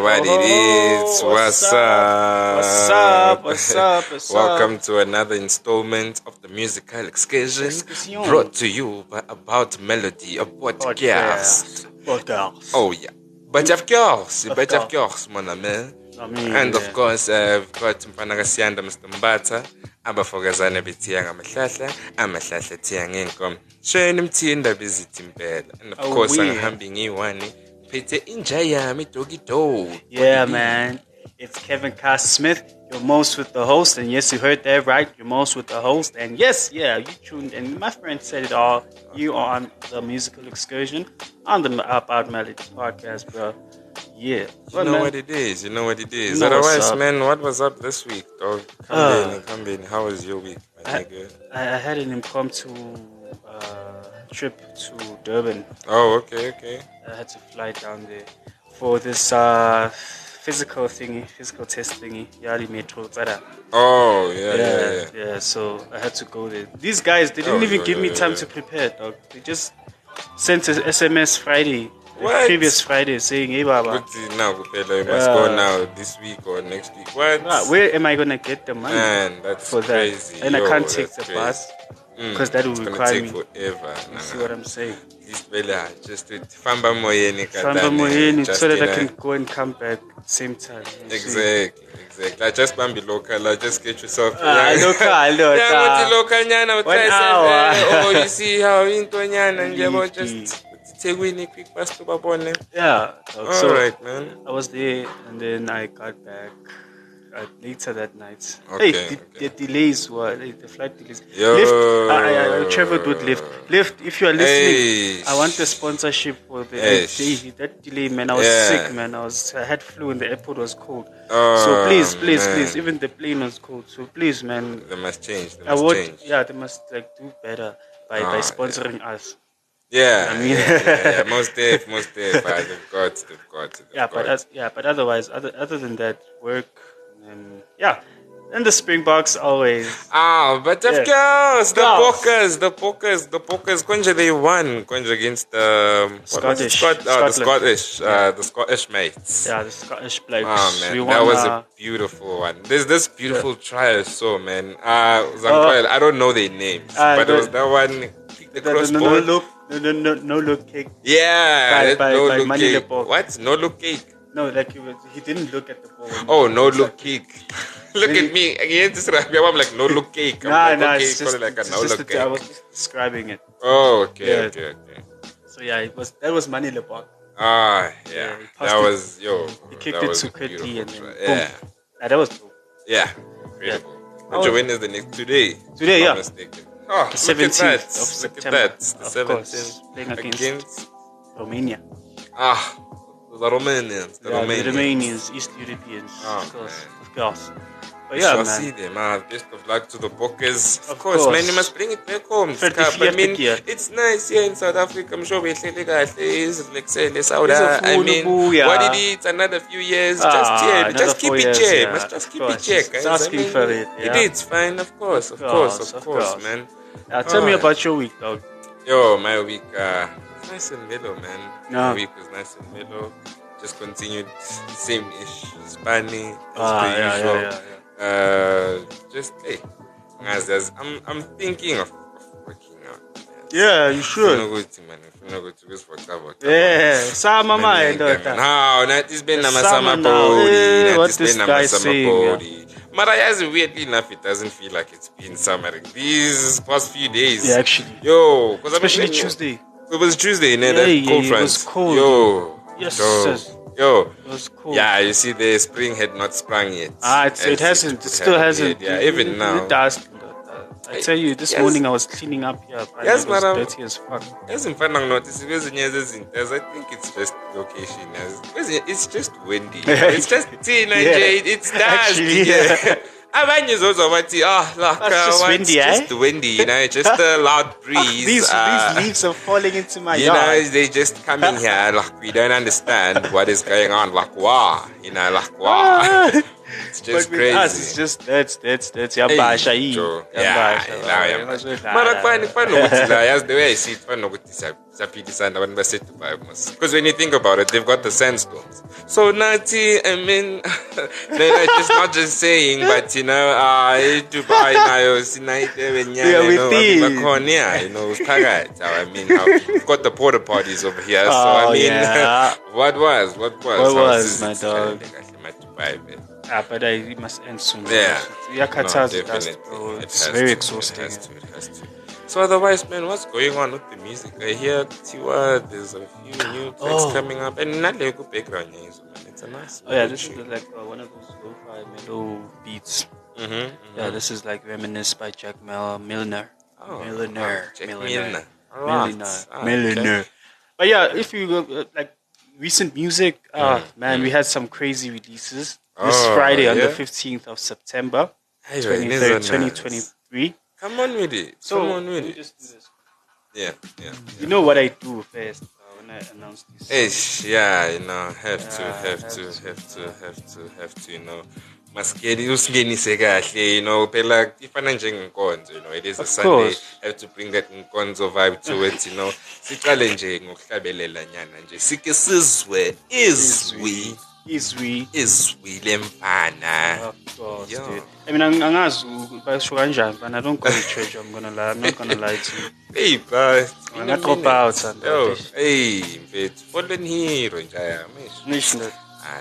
what it is. What's up? What's up? What's up? What's Welcome up? to another installment of the Musical Excursion, brought to you by About Melody, a podcast. Oh yeah, but of course, mon ami. And of course, we've got Mpanagasianda Mr. Mbata, abafokazana betiyanga amahlahla tiyanga Eishkom. Shayini mthinda bezitimpela. And of course, angihambi ngiwani. Phethe inja yami doggy dog. Yeah, man. It's Kevin Cass Smith. You're most with the host, and yes, you heard that right. You're most with the host, and yes, yeah, you tuned in. My friend said it all. You are on the Musical Excursion on the About Melody podcast, bro. Yeah. You know what it is. Otherwise, man, what was up this week, dog? Come in. How was your week, my nigga? I had an impromptu trip to Durban. Oh, okay. I had to fly down there for this physical test thingy. Yali Metro. Oh, yeah. So I had to go there. These guys, they didn't even give me time to prepare, dog. They just sent an SMS Friday. What? Previous Friday saying, hey, Baba. Now, you must go now this week or next week. What? Where am I going to get the money? Man, that's for crazy. That? And I can't take the bus because that will require me. It's going to take forever. You see what I'm saying? Just Famba Moyeni, so that I can go and come back same time. Exactly. I just be local. I just get yourself. Local. Yeah, local nyana. 1 hour. Oh, you see how into nyana and just take a quick bus to Babone. Yeah. All right, man. I was there and then I got back later that night. Okay, the delays were the flight delays. Yo. Lyft. I traveled with Lyft. Lyft, if you are listening, I want the sponsorship for the that delay, man. I was sick, man. I had flu and the airport was cold. So please, even the plane was cold. So please, man. They must change. They must do better by sponsoring us. Yeah, I mean, most def. They've got. But otherwise, other than that, work. And the Springboks always. But of course, the Pokers. Conja they won. Conja against the Scottish mates. Yeah, the Scottish blokes. Oh man, that was a beautiful one. There's this beautiful try I saw, man. I don't know their names, but it was that one. The crossbow. No look cake. Yeah, by no look Money cake. What? No look cake. No, like he didn't look at the ball. Oh, no look cake. Look at me. Again, I'm like, no look cake. It's just I was just describing it. Oh, okay. So that was Money Lebon. Yeah. That was, he kicked it to Kati and then boom. That was cool. Yeah. Incredible. Which win is the next today? Today, yeah. I'm mistaken. Oh, the 17th of September. Look at that. The 17th. Playing against Romania. The Romanians. The Romanians, East Europeans. Of course. But yeah, man. See them. Best of luck to the Pokers. Of course, man, you must bring it back home. I mean, it's nice here in South Africa. I'm sure we're like say, I mean, what it is, another few years, just keep it check. Must just keep it check. It's asking for it. It is fine, of course, man. Tell me about your week, dog. My week, nice and mellow, man. My week was nice and mellow. Just continued same-ish, spanning as per usual. I'm thinking of working out. Yeah, you should. Summer mind. No, not this been summer body. What this guy saying? But weirdly enough, it doesn't feel like it's been summer these past few days. Yeah, actually. Especially Tuesday. It was Tuesday, that cold front. It was cold. Yes. It was cold. Yeah, you see, the spring had not sprung yet. It hasn't. It still hasn't. Yeah, even now. I tell you, this morning I was cleaning up here. Yes, it was dirty as fuck. Yes, in fact, I noticed I think it's just location. It's just windy. It's just it's dusty. Abanye zozo bathi just windy, just windy, just a loud breeze. These leaves are falling into my yard. They just coming here we don't understand what is going on. It's just with crazy. us, it's just that's yabasha Mara kwani nokuthi la yazi the way I see it fana nokuthi siyaphikisana abantu baseDubai mos. Because when you think about it, they've got the sandstorms. So Nati, I mean, they're just not just saying, but Dubai nayo sinaite wenyana, you know, I mean, we've got the porta parties over here. So I mean, what was my dog? But it must end soon. Yeah. It's very exhausting. It has to. So otherwise, man, what's going on with the music? I hear Tiwa, there's a few new tracks coming up, and not like a background music, man. It's a nice. This is like one of those lo-fi mellow beats. Yeah, this is like Reminisce by Jack Milliner. Milliner. But yeah, if you go like recent music, man, we had some crazy releases. This Friday on the 15th of September, 23rd, 2023. Come on with it. So, Come on with let me it. just do this. Yeah. You know what I do first when I announce this. Yeah, you know, have to, you know. Maskedi usingenise kahle, you know, phela ifana njengenkonzo, you know, it is a Sunday, have to bring that nkonzo vibe to it, you know. Siqale nje ngokuhlabelela nyana nje. Sike sizwe izwi lemfana. Of course, dude. I mean, angazi basho kanjani, but I don't go to church. I'm not gonna lie to you. Hey, bro. I'm gonna drop out. Hey, fallen hero, njaya, mish.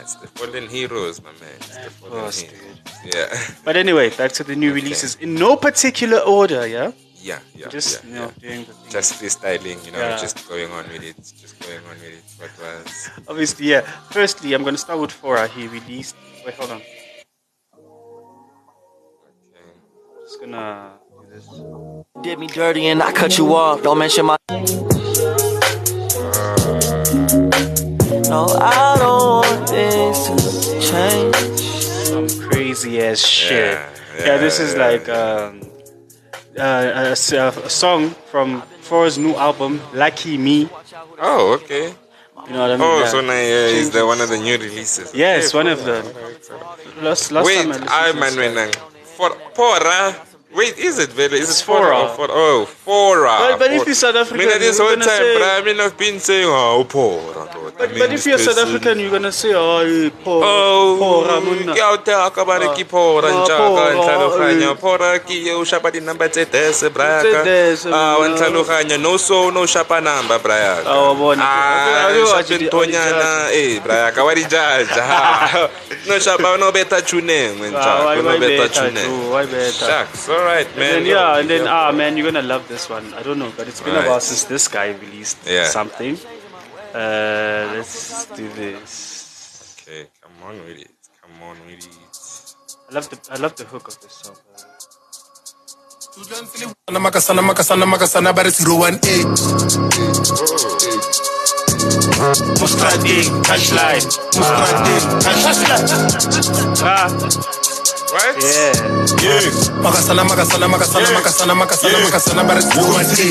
It's the fallen heroes, my man. It's the fallen heroes. Dude. Yeah. But anyway, back to the new releases in no particular order, yeah? Yeah. Just doing the thing. Just freestyling, you know, just going on with it. What was? Obviously, yeah. Firstly, I'm gonna start with Fora. He released. Wait, hold on. Okay. Just gonna do this. Did me dirty and I cut you off. Don't mention my. No, I don't want things to change. Some crazy ass shit. Yeah, this is like a song from Fora's new album, Lucky Me. Oh, okay. You know what I mean? Oh, so now is the one of the new releases? Yes, one of them. Last wait, time Fora. Wait, is it very? Is it Fora? Oh, Fora. But if you're South African, this whole time, but I mean, I've been saying, Fora. But if you're South African, you're gonna say, Fora. Yeah, talk about the Fora and Chaka, Fora, Kio, Shapati number Tetes, Braga. No so, no Shapa number, Braga. Tonyana, Braga, what is that? No Shapa, no better tune, no better tune. Shucks. Alright, man. And then, man, you're gonna love this one. I don't know, but it's been a while since this guy released something. Let's do this. Okay, come on with it. I love the hook of this song. Right? Yeah. Makasana,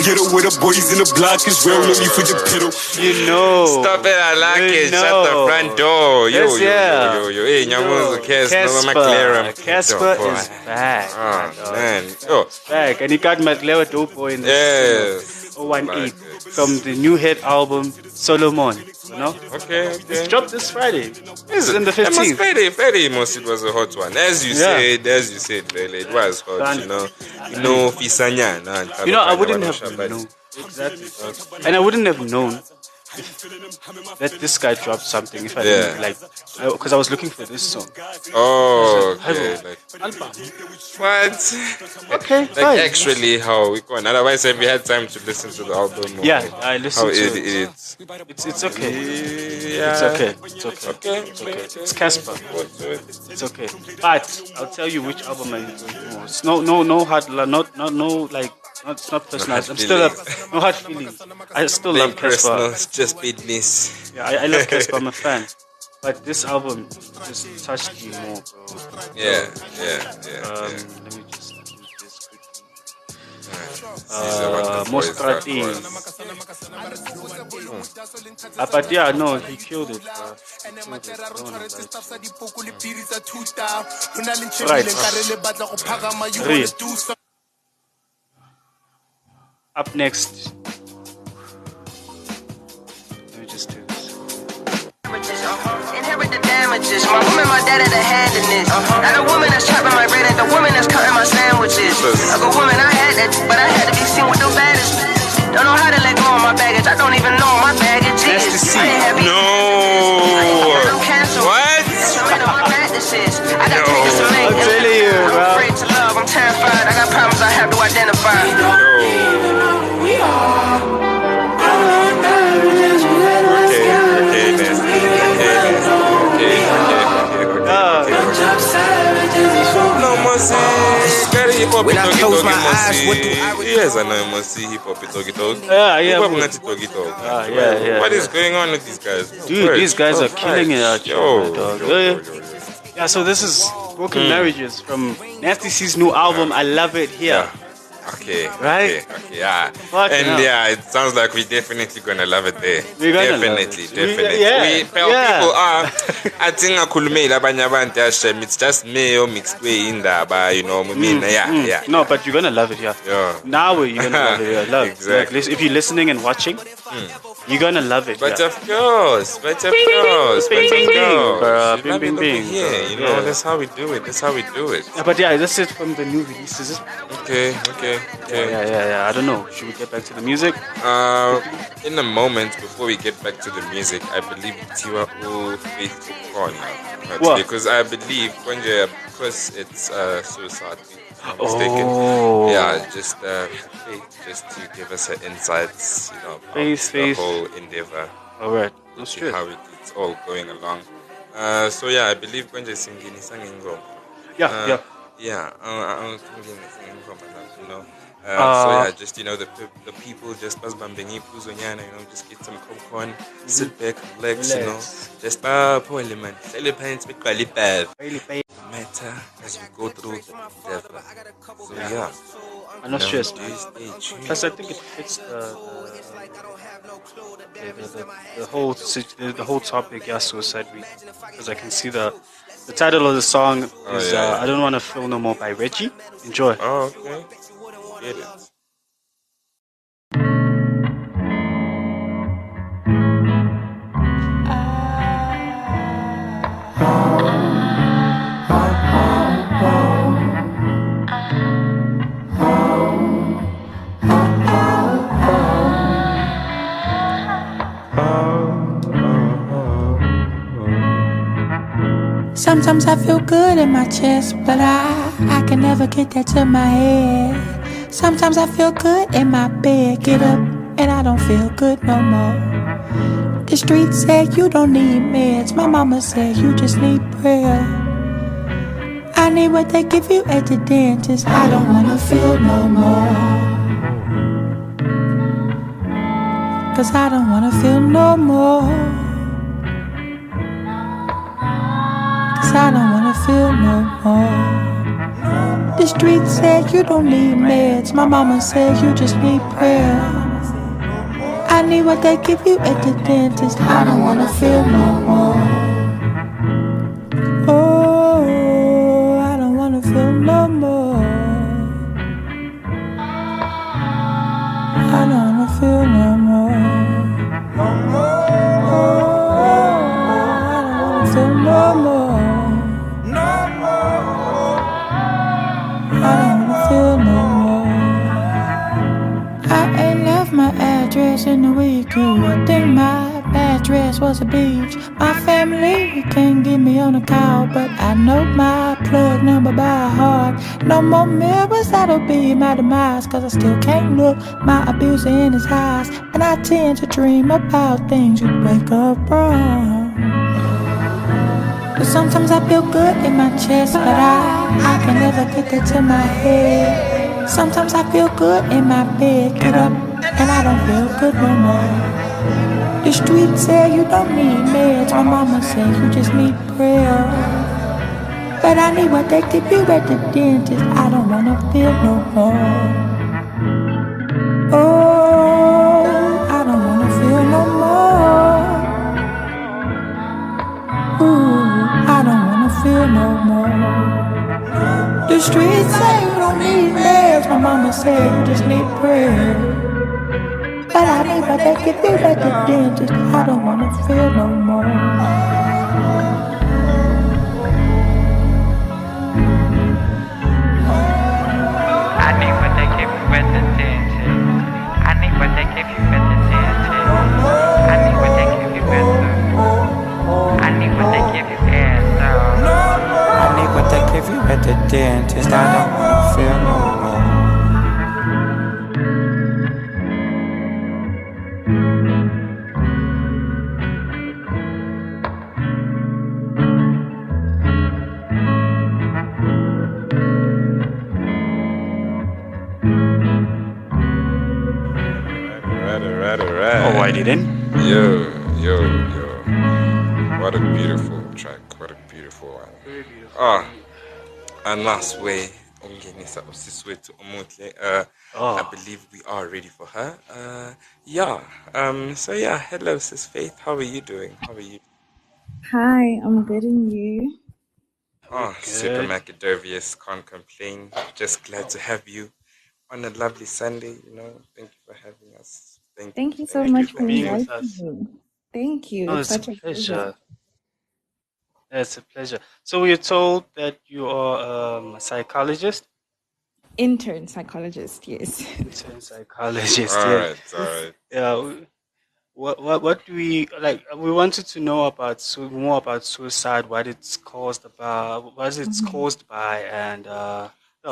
get it with the boys in the block is real, no need for your pedal. You know. Stop it, I like it. Know. Shut the front door. Yo. Hey, Casper is back. Oh, man. Yo. Back. And he got McLaren Dopo in the 018 from the new hit album, Solomon. You know? Okay. It's dropped this Friday. It's in the 15th. Friday, most it was a hot one. As you said, really, it was hot, you know. Fisanya. You know, I wouldn't have known. Exactly. And I wouldn't have known that this guy dropped something if I didn't because I was looking for this song. Oh, okay. What? Okay, fine. Actually, how we going? Otherwise, have you had time to listen to the album? I listened to it. It's okay. Yeah. It's okay. It's Casper. It's okay. But I'll tell you which album I enjoyed more. It's no hard, it's not personal. I'm still no hard feelings. I still love Casper. It's just business. Yeah, I love Casper. I'm a fan. But this album just touched me more, bro. Yeah. Let me just do this quickly. Moscati. But yeah, no, he killed it. Right. Read. Up next. Let me just do this. Inherit the damages. My woman, my dad had a hand in this. Not a woman that's trapping my bread, and the woman that's cutting my sandwiches. A good woman, I had that, but I had to be seen with the baddest. Don't know how to let go of my baggage. I don't even know my baggage is. No. What? I got pages to make. I'm telling you, bro. I'm afraid to love. I'm terrified. I got problems I have to identify. We are. When I close my eyes, what do I Yes, I know you must see hip hop talkie talk. Yeah. What is going on with these guys? Dude, these guys are killing it out here, dog. Yeah, so this is Broken Marriages from Nasty C's new album, I Love It Here. Okay. Right? Okay, yeah. Fucking hell. Yeah, it sounds like we're definitely gonna love it there. We're gonna Definitely. People are. I think it's just me mixed way in there, but you know, yeah. No, but you're gonna love it here. Yeah. Now you're gonna love it here. Love. Exactly. Like, if you're listening and watching, you're gonna love it. But yeah. of course. Bing, bing. Yeah, you know, that's how we do it. Yeah, but yeah, that's it from the new releases. Okay. Yeah. I don't know. Should we get back to the music? In a moment, before we get back to the music, I believe Tiwa will faithful corner. Because I believe because it's suicide. Mistaken. Yeah, just just to give us an insights, you know, about the whole endeavor. Alright, that's true. How it's all going along. So yeah, I believe Konje Singini sang in Rome. Yeah. I was thinking you know. So yeah, just you know the people just you know, just get some popcorn, sit back, relax, you know, just poorly man, matter as we go through the endeavor. So yeah, I'm not stressed. Plus, I think it fits the whole topic. Yeah, suicide week, because I can see the title of the song is I Don't Want to Feel No More by Reggie. Enjoy. Oh, okay. Get it. Sometimes I feel good in my chest, but I can never get that to my head. Sometimes I feel good in my bed, get up and I don't feel good no more. The street said you don't need meds, my mama said you just need prayer. I need what they give you at the dentist, I don't wanna feel no more. Cause I don't wanna feel no more. I don't wanna feel no more. The street said you don't need meds, my mama said you just need prayer. I need what they give you at the dentist, I don't wanna feel no more. Oh, I don't wanna feel no more. I don't wanna feel no more. Oh, I don't wanna feel no more. I don't wanna feel no more. I ain't left my address in a week. I think my address was a beach. My family can't get me on a call, but I know my plug number by heart. No more mirrors, that'll be my demise. Cause I still can't look my abuser in his eyes. And I tend to dream about things you wake up wrong. But sometimes I feel good in my chest, but I can never get that to my head. Sometimes I feel good in my bed, get up and I don't feel good no more. The street said you don't need meds, my mama said you just need prayer. But I need what they give you at the dentist, I don't wanna feel no more. Oh, I don't wanna feel no more. Ooh, I don't wanna feel no more. The streets say you don't need meds. My mama said you just need prayer. But I need my back if you at the dentist. I don't wanna feel no more. I need what they give you at the dentist. I need what they give you at the dentist. I need what they give you at the. I need what they give you at the. I need what they give you at the dentist. I don't wanna feel no more. Oh, I didn't. Yo. What a beautiful track. What a beautiful one. Very beautiful. A nice way. I believe we are ready for her. Hello, Sis Faith. How are you doing? How are you? Hi, I'm good and you? Super Macadorvius, can't complain. Just glad to have you on a lovely Sunday. Thank you for having us. Thank you so much for being with inviting us. me. Thank you. Oh, It's it's a such a pleasure. It's a pleasure. So we are told that you are a psychologist. intern psychologist, yes. Intern psychologist. All Yes. right. Yeah. What do we like? We wanted to know about more about suicide, what it's caused about, what it's caused by, and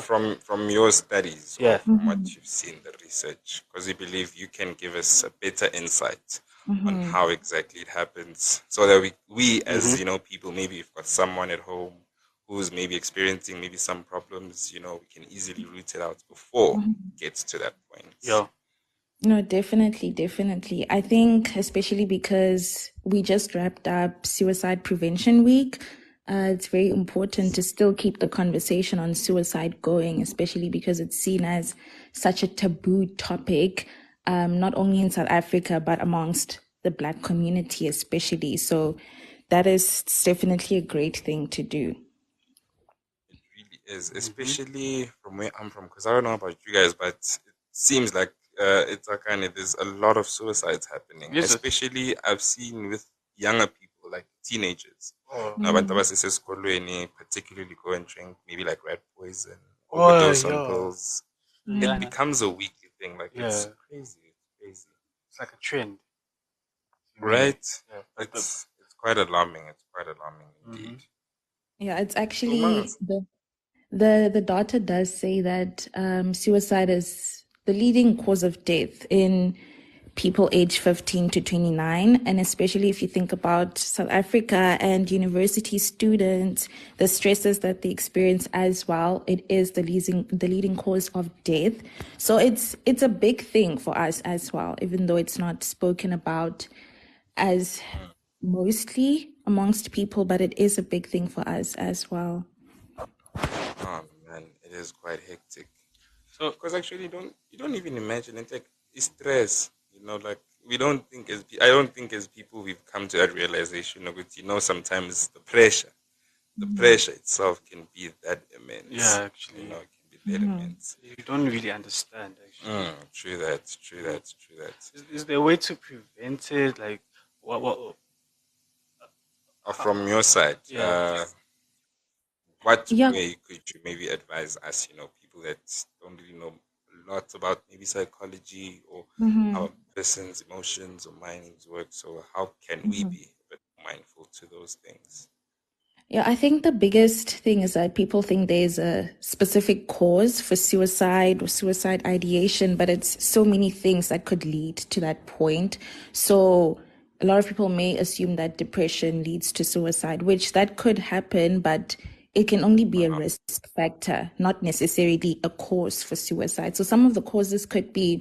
From your studies or Yeah. from what you've seen, the research, because we believe you can give us a better insight on how exactly it happens, so that we as people, maybe you've got someone at home who's maybe experiencing maybe some problems, we can easily root it out before it gets to that point. Yeah. No, definitely. I think especially because we just wrapped up Suicide Prevention Week, it's very important to still keep the conversation on suicide going, especially because it's seen as such a taboo topic, not only in South Africa, but amongst the Black community especially. So that is definitely a great thing to do. It really is, especially from where I'm from, because I don't know about you guys, but it seems like it's a kind of, there's a lot of suicides happening. Is it? Especially I've seen with younger people, like teenagers. Oh. Abantu abasesesikolweni particularly go and drink maybe like red poison, Oh, overdose on yeah. pills. Yeah. It becomes a weekly thing. Like it's Yeah. crazy. It's like a trend. right. Yeah. It's quite alarming. It's quite alarming indeed. Yeah, it's actually the data does say that suicide is the leading cause of death in people aged 15 to 29, and especially if you think about South Africa and university students, the stresses that they experience as well, it is the leading cause of death. So it's a big thing for us as well, even though it's not spoken about as mostly amongst people, but it is a big thing for us as well. Oh man, it is quite hectic. So, because actually, you don't even imagine it. Like, it's stress. Like I don't think as people we've come to that realization of it. Sometimes the pressure itself can be that immense. Yeah, actually. It can be that immense. You don't really understand, actually. True that. Is there a way to prevent it? Like, what? From your side, Yeah. what Yeah. way could you maybe advise us, people that don't really know a lot about maybe psychology or how a person's emotions or minds work? So how can we be a bit mindful to those things? Yeah, I think the biggest thing is that people think there's a specific cause for suicide or suicide ideation, but it's so many things that could lead to that point. So a lot of people may assume that depression leads to suicide, which that could happen, but it can only be a risk factor, not necessarily a cause for suicide. So some of the causes could be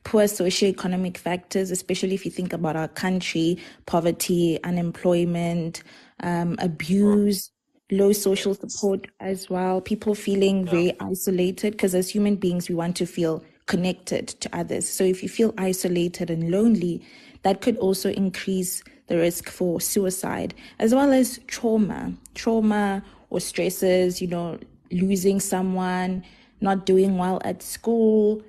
poor socioeconomic factors, especially if you think about our country, poverty, unemployment, abuse, low social support as well, people feeling very isolated, because as human beings, we want to feel connected to others. So if you feel isolated and lonely, that could also increase the risk for suicide, as well as trauma or stresses, losing someone, not doing well at school,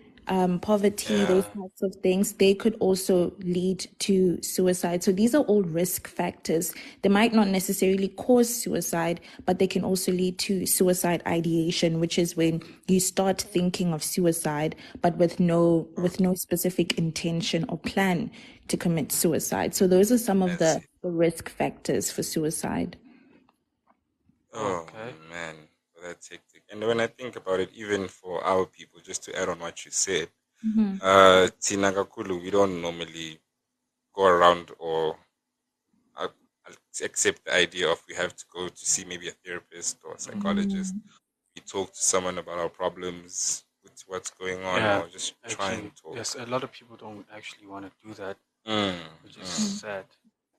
poverty, those types of things, they could also lead to suicide. So these are all risk factors. They might not necessarily cause suicide, but they can also lead to suicide ideation, which is when you start thinking of suicide, but with no specific intention or plan to commit suicide. So those are some of the risk factors for suicide. Oh, man. That's hectic. And when I think about it, even for our people, just to add on what you said, Tina Kakulu, we don't normally go around or accept the idea of we have to go to see maybe a therapist or a psychologist. We talk to someone about our problems, with what's going on, or just try and talk. Yes, a lot of people don't actually want to do that, which is sad.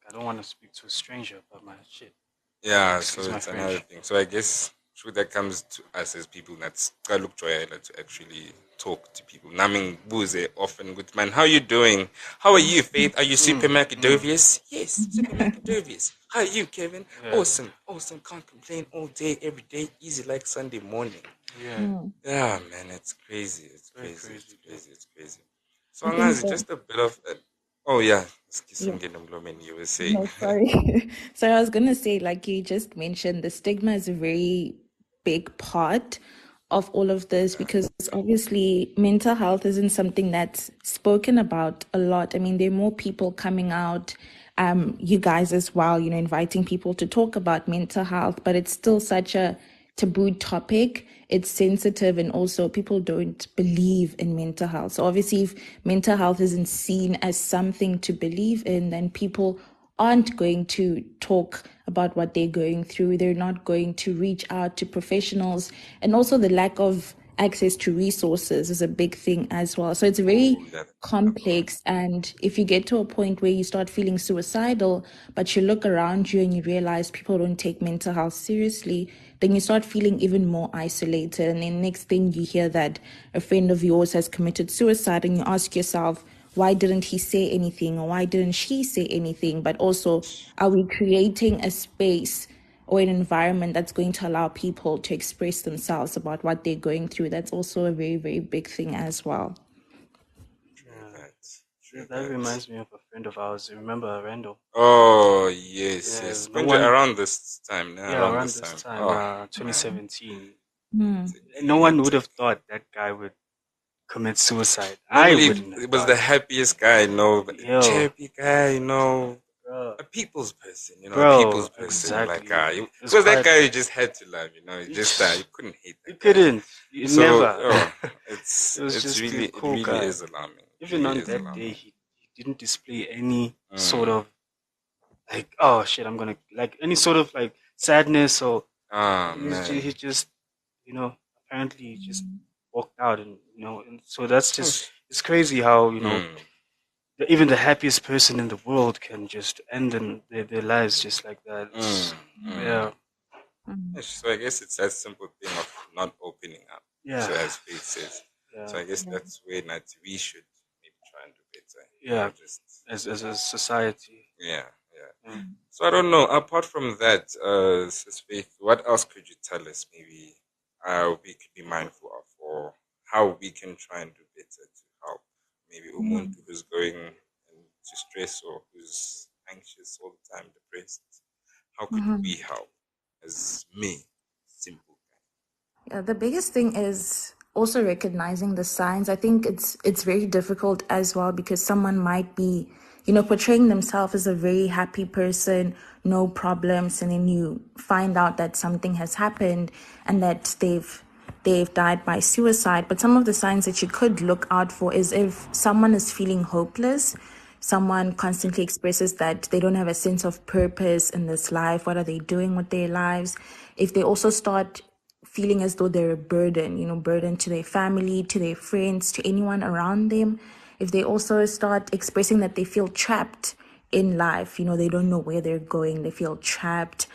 I don't want to speak to a stranger about my shit. Yeah, so it's another thing. So I guess that comes to us as people that's look to actually talk to people. Naming buze often good man. How you doing? How are you, Faith? Are you super Macadovius? Yes, super Macadovius. How are you, Kevin? Awesome. Can't complain all day, every day. Easy like Sunday morning. Yeah, man, it's crazy. It's crazy. So Angazi, just a bit of oh yeah. You were saying. No, sorry. So I was gonna say, like you just mentioned, the stigma is a very big part of all of this, because obviously mental health isn't something that's spoken about a lot. I mean, there are more people coming out, you guys as well, inviting people to talk about mental health, but it's still such a taboo topic. It's sensitive, and also people don't believe in mental health. So obviously if mental health isn't seen as something to believe in, then people aren't going to talk about what they're going through. They're not going to reach out to professionals. And also the lack of access to resources is a big thing as well. So it's very complex. And if you get to a point where you start feeling suicidal, but you look around you and you realize people don't take mental health seriously, then you start feeling even more isolated. And then next thing you hear that a friend of yours has committed suicide, and you ask yourself, why didn't he say anything, or why didn't she say anything? But also, are we creating a space or an environment that's going to allow people to express themselves about what they're going through? That's also a very, very big thing as well. That reminds me of a friend of ours. You remember Randall? Oh, yes. Around this time. Around this time, 2017. No one would have thought that guy would commit suicide. I wouldn't. It was the happiest guy I know, chirpy guy, a people's person, people's person. Exactly. Because that guy you just had to love, you couldn't hate that. You couldn't. Never. It really is alarming. Even on that day, he didn't display any sort of like, oh shit, I'm gonna like any sort of like sadness or. He just, apparently he just walked out, and and so that's just it's crazy how even the happiest person in the world can just end their lives just like that. So I guess it's that simple thing of not opening up. So as Faith says. So I guess that's where we should maybe try and do better. Just as a society. So I don't know. Apart from that, Faith, what else could you tell us? Maybe we could be mindful of, or how we can try and do better to help maybe umuntu who's going into stress or who's anxious all the time, depressed. How could we help as simple guy? Yeah, the biggest thing is also recognizing the signs. I think it's very difficult as well, because someone might be, portraying themselves as a very happy person, no problems, and then you find out that something has happened and that they've died by suicide. But some of the signs that you could look out for is if someone is feeling hopeless, someone constantly expresses that they don't have a sense of purpose in this life. What are they doing with their lives? If they also start feeling as though they're a burden, burden to their family, to their friends, to anyone around them. If they also start expressing that they feel trapped in life, they don't know where they're going, they feel trapped.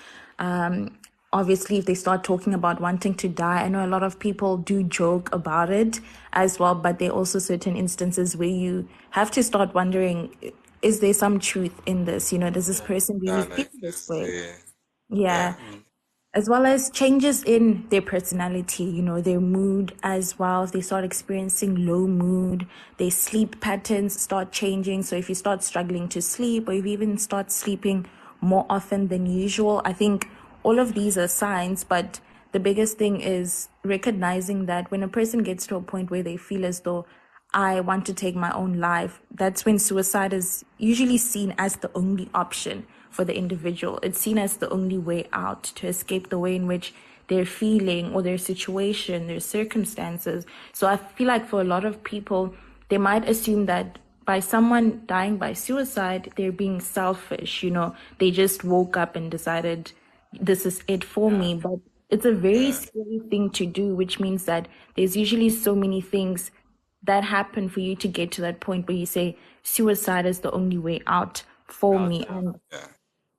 obviously if they start talking about wanting to die, I know a lot of people do joke about it as well, but there are also certain instances where you have to start wondering, is there some truth in this? Does this person really feel like this this. way? Yeah. Yeah. As well as changes in their personality, their mood as well. If they start experiencing low mood, their sleep patterns start changing. So if you start struggling to sleep, or if you even start sleeping more often than usual, I think all of these are signs. But the biggest thing is recognizing that when a person gets to a point where they feel as though I want to take my own life, that's when suicide is usually seen as the only option for the individual. It's seen as the only way out to escape the way in which they're feeling or their situation, their circumstances. So I feel like for a lot of people, they might assume that by someone dying by suicide, they're being selfish. They just woke up and decided this is it for me. But it's a very scary thing to do, which means that there's usually so many things that happen for you to get to that point where you say suicide is the only way out for me. And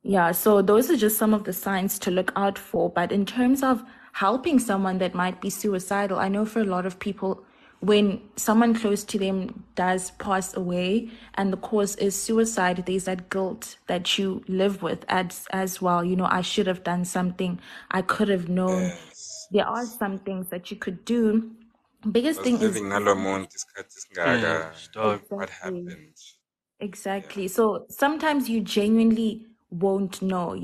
yeah, so those are just some of the signs to look out for. But in terms of helping someone that might be suicidal, I know for a lot of people, when someone close to them does pass away and the cause is suicide, there's that guilt that you live with as well. I should have done something. I could have known. Yes. There are some things that you could do. Biggest thing is living nalo muntu isikhathi esingaka. What happened? Exactly. So sometimes you genuinely won't know,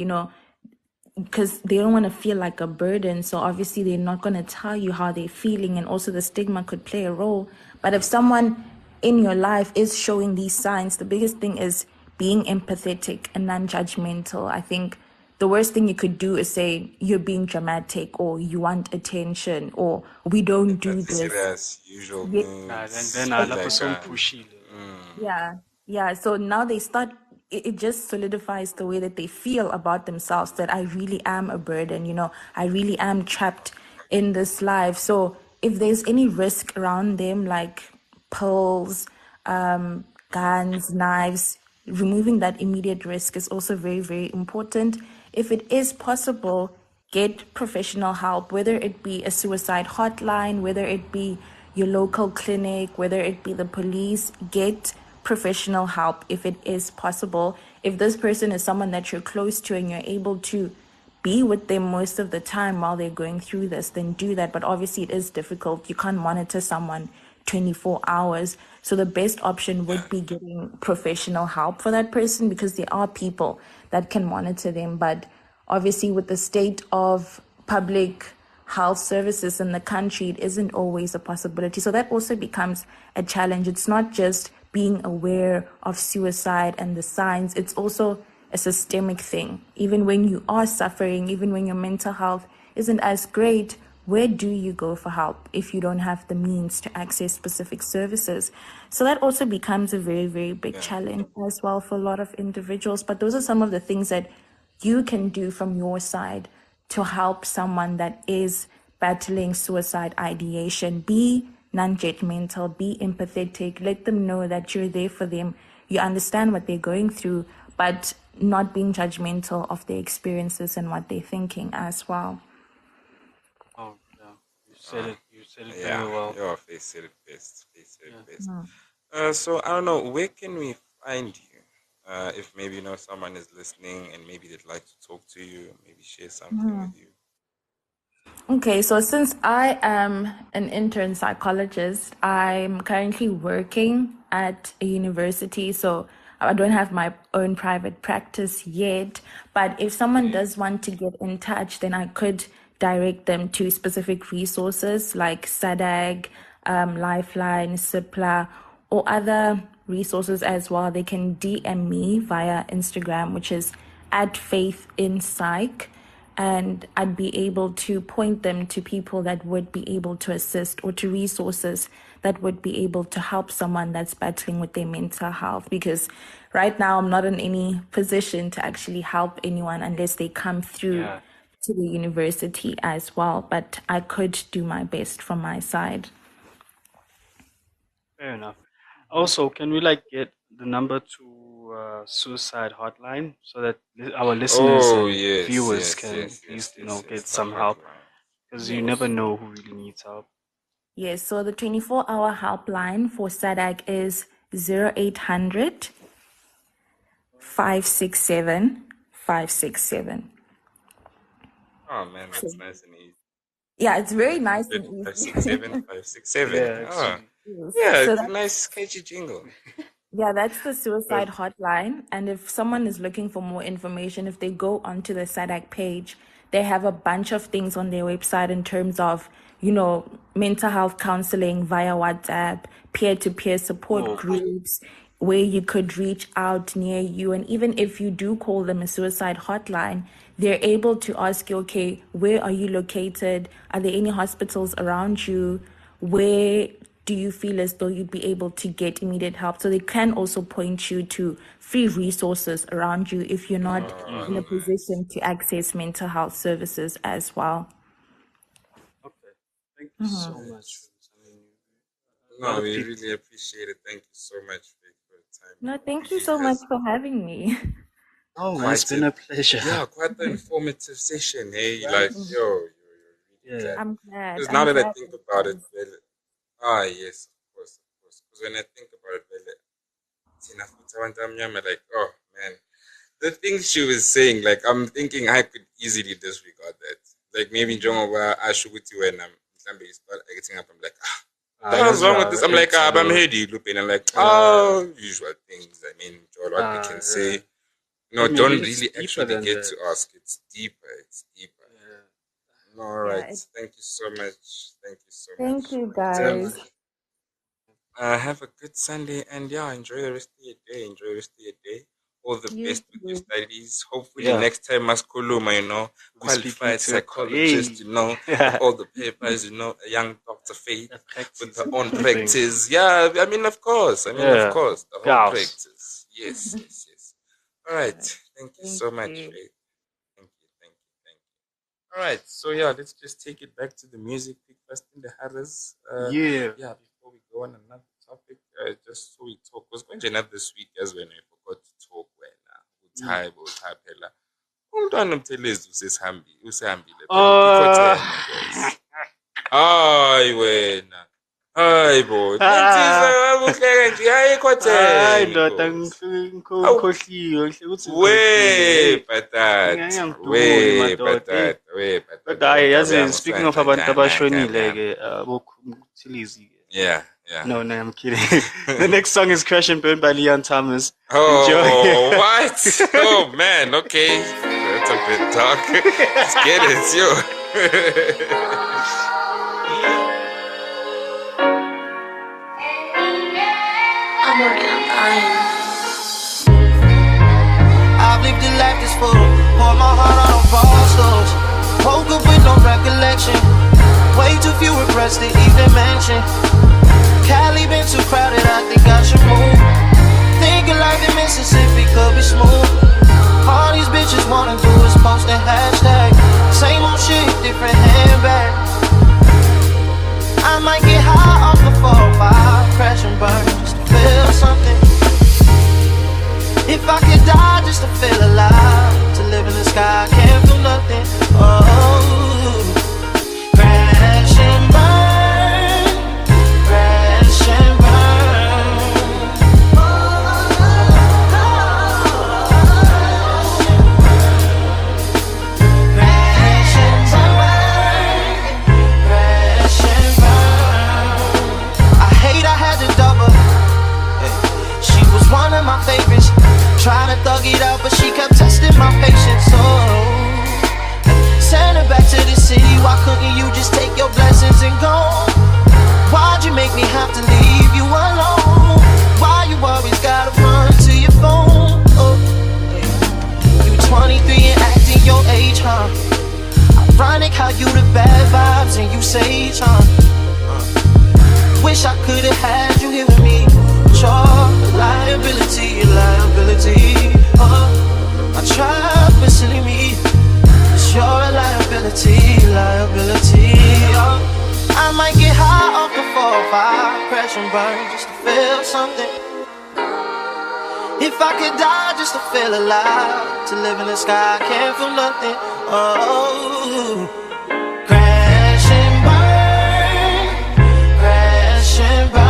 because they don't want to feel like a burden. So obviously they're not going to tell you how they're feeling, and also the stigma could play a role. But if someone in your life is showing these signs, the biggest thing is being empathetic and non-judgmental. I think the worst thing you could do is say you're being dramatic, or you want attention, or we don't do this. Serious, usual Yeah. things. Then lapho sewuphushile. Yeah. So now they start, it just solidifies the way that they feel about themselves, that I really am a burden, I really am trapped in this life. So if there's any risk around them, like pills, guns, knives, removing that immediate risk is also very, very important. If it is possible, get professional help, whether it be a suicide hotline, whether it be your local clinic, whether it be the police. Get professional help if it is possible. If this person is someone that you're close to and you're able to be with them most of the time while they're going through this, then do that. But obviously it is difficult. You can't monitor someone 24 hours. So the best option would be getting professional help for that person, because there are people that can monitor them. But obviously with the state of public health services in the country, it isn't always a possibility. So that also becomes a challenge. It's not just being aware of suicide and the signs, it's also a systemic thing. Even when you are suffering, even when your mental health isn't as great, where do you go for help if you don't have the means to access specific services? So that also becomes a very, very big challenge as well for a lot of individuals. But those are some of the things that you can do from your side to help someone that is battling suicide ideation. Be non-judgmental, be empathetic, let them know that you're there for them, you understand what they're going through, but not being judgmental of their experiences and what they're thinking as well. Oh, yeah. You said it very well. Your face said it best. So I don't know, where can we find you? If maybe someone is listening and maybe they'd like to talk to you, maybe share something with you. Okay, so since I am an intern psychologist, I'm currently working at a university, so I don't have my own private practice yet. But if someone does want to get in touch, then I could direct them to specific resources like SADAG, Lifeline, CIPLA, or other resources as well. They can DM me via Instagram, which is @faithinpsych. And I'd be able to point them to people that would be able to assist, or to resources that would be able to help someone that's battling with their mental health. Because right now I'm not in any position to actually help anyone unless they come through to the university as well. But I could do my best from my side. Fair enough. Also, can we get the number to to suicide hotline so that our listeners and viewers can at least get some help, because you never know who really needs help. Yes, so the 24-hour helpline for SADC is 0800 567 567. Oh man, that's nice and easy. Yeah, it's very nice and easy. 567 567. Yeah, yeah, it's a nice catchy jingle. Yeah, that's the suicide hotline. And if someone is looking for more information, if they go onto the SADC page, they have a bunch of things on their website in terms of, mental health counseling via WhatsApp, peer-to-peer support groups, where you could reach out near you. And even if you do call them a suicide hotline, they're able to ask you, okay, where are you located? Are there any hospitals around you? Where do you feel as though you'd be able to get immediate help? So they can also point you to free resources around you if you're not in a position to access mental health services as well. Okay, thank you so much. No, we really appreciate it. Thank you so much for your time. No, thank you so much for having me. Oh, it's been a pleasure. Yeah, quite an informative session. Hey, like, you're really glad. I'm glad. Because now that I think about it, yes, of course. Because when I think about it, I'm like, oh man, the things she was saying, like, I'm thinking I could easily disregard that. Like maybe Jongoba Ashuguti when I'm getting up, I'm like, what's wrong with this? I'm like, I'm heady looping. I'm like, usual things. I mean, what we can say. No, don't really actually get to ask. It's deeper. Yeah. All right. Thank you so much. Thank you, guys. Have a good Sunday, and enjoy the rest of your day. All the best with your studies. Hopefully next time Maskuluma, qualified psychologist, with all the papers, a young Dr. Faith with her own practice. Yeah, I mean, of course, the whole practice. Yes. All right. Thank you so much, Faith. Thank you. All right. So, let's just take it back to the music pick first in the Harris. Before we go on another topic, just so we talk. Was going to another this week as when I forgot to talk when Utaibo. Umntwana umthelezi usehambile. Hayi wena. Hayi bo. Nensizwa uhleke nje ayikhothele. Hayi ndoda ngikhohliwe ukuthi we patata. Kodwa yazi, speaking of abantu abashonile ke bokuthilizi. Yeah. No, I'm kidding. The next song is Crash and Burn by Leon Thomas. Oh, what? Oh, man, okay. That's a bit dark. Let's get it, yo. I'm working on dying. I've lived a life that's full. Poured my heart on false doors. Woke up with no recollection. Way too few regrets to even mention. Cali been too crowded, I think I should move. Thinking life in Mississippi could be smooth. All these bitches wanna do is post a hashtag. Same old shit, different handbag. I might get high off the 4-5, crash and burn just to feel something. If I could die just to feel alive, to live in the sky, I can't feel nothing. Oh, crash and burn, crash and burn. Crash and burn, crash and burn. I hate I had to double. She was one of my favorites. Trying to thug it out, but she kept testing my patience. So send her back to the city. Why couldn't you just take your blessings and go? Why'd you make me have to leave you alone? Why you always gotta run to your phone? Oh, you 23 and acting your age, huh? Ironic how you the bad vibes and you sage, huh? Wish I could've had you here with me. Liability. I tried, but silly me. It's your liability. I might get high off the 4-5, crash and burn just to feel something. If I could die just to feel alive, to live in the sky, I can't feel nothing. Oh, crash and burn, crash and burn.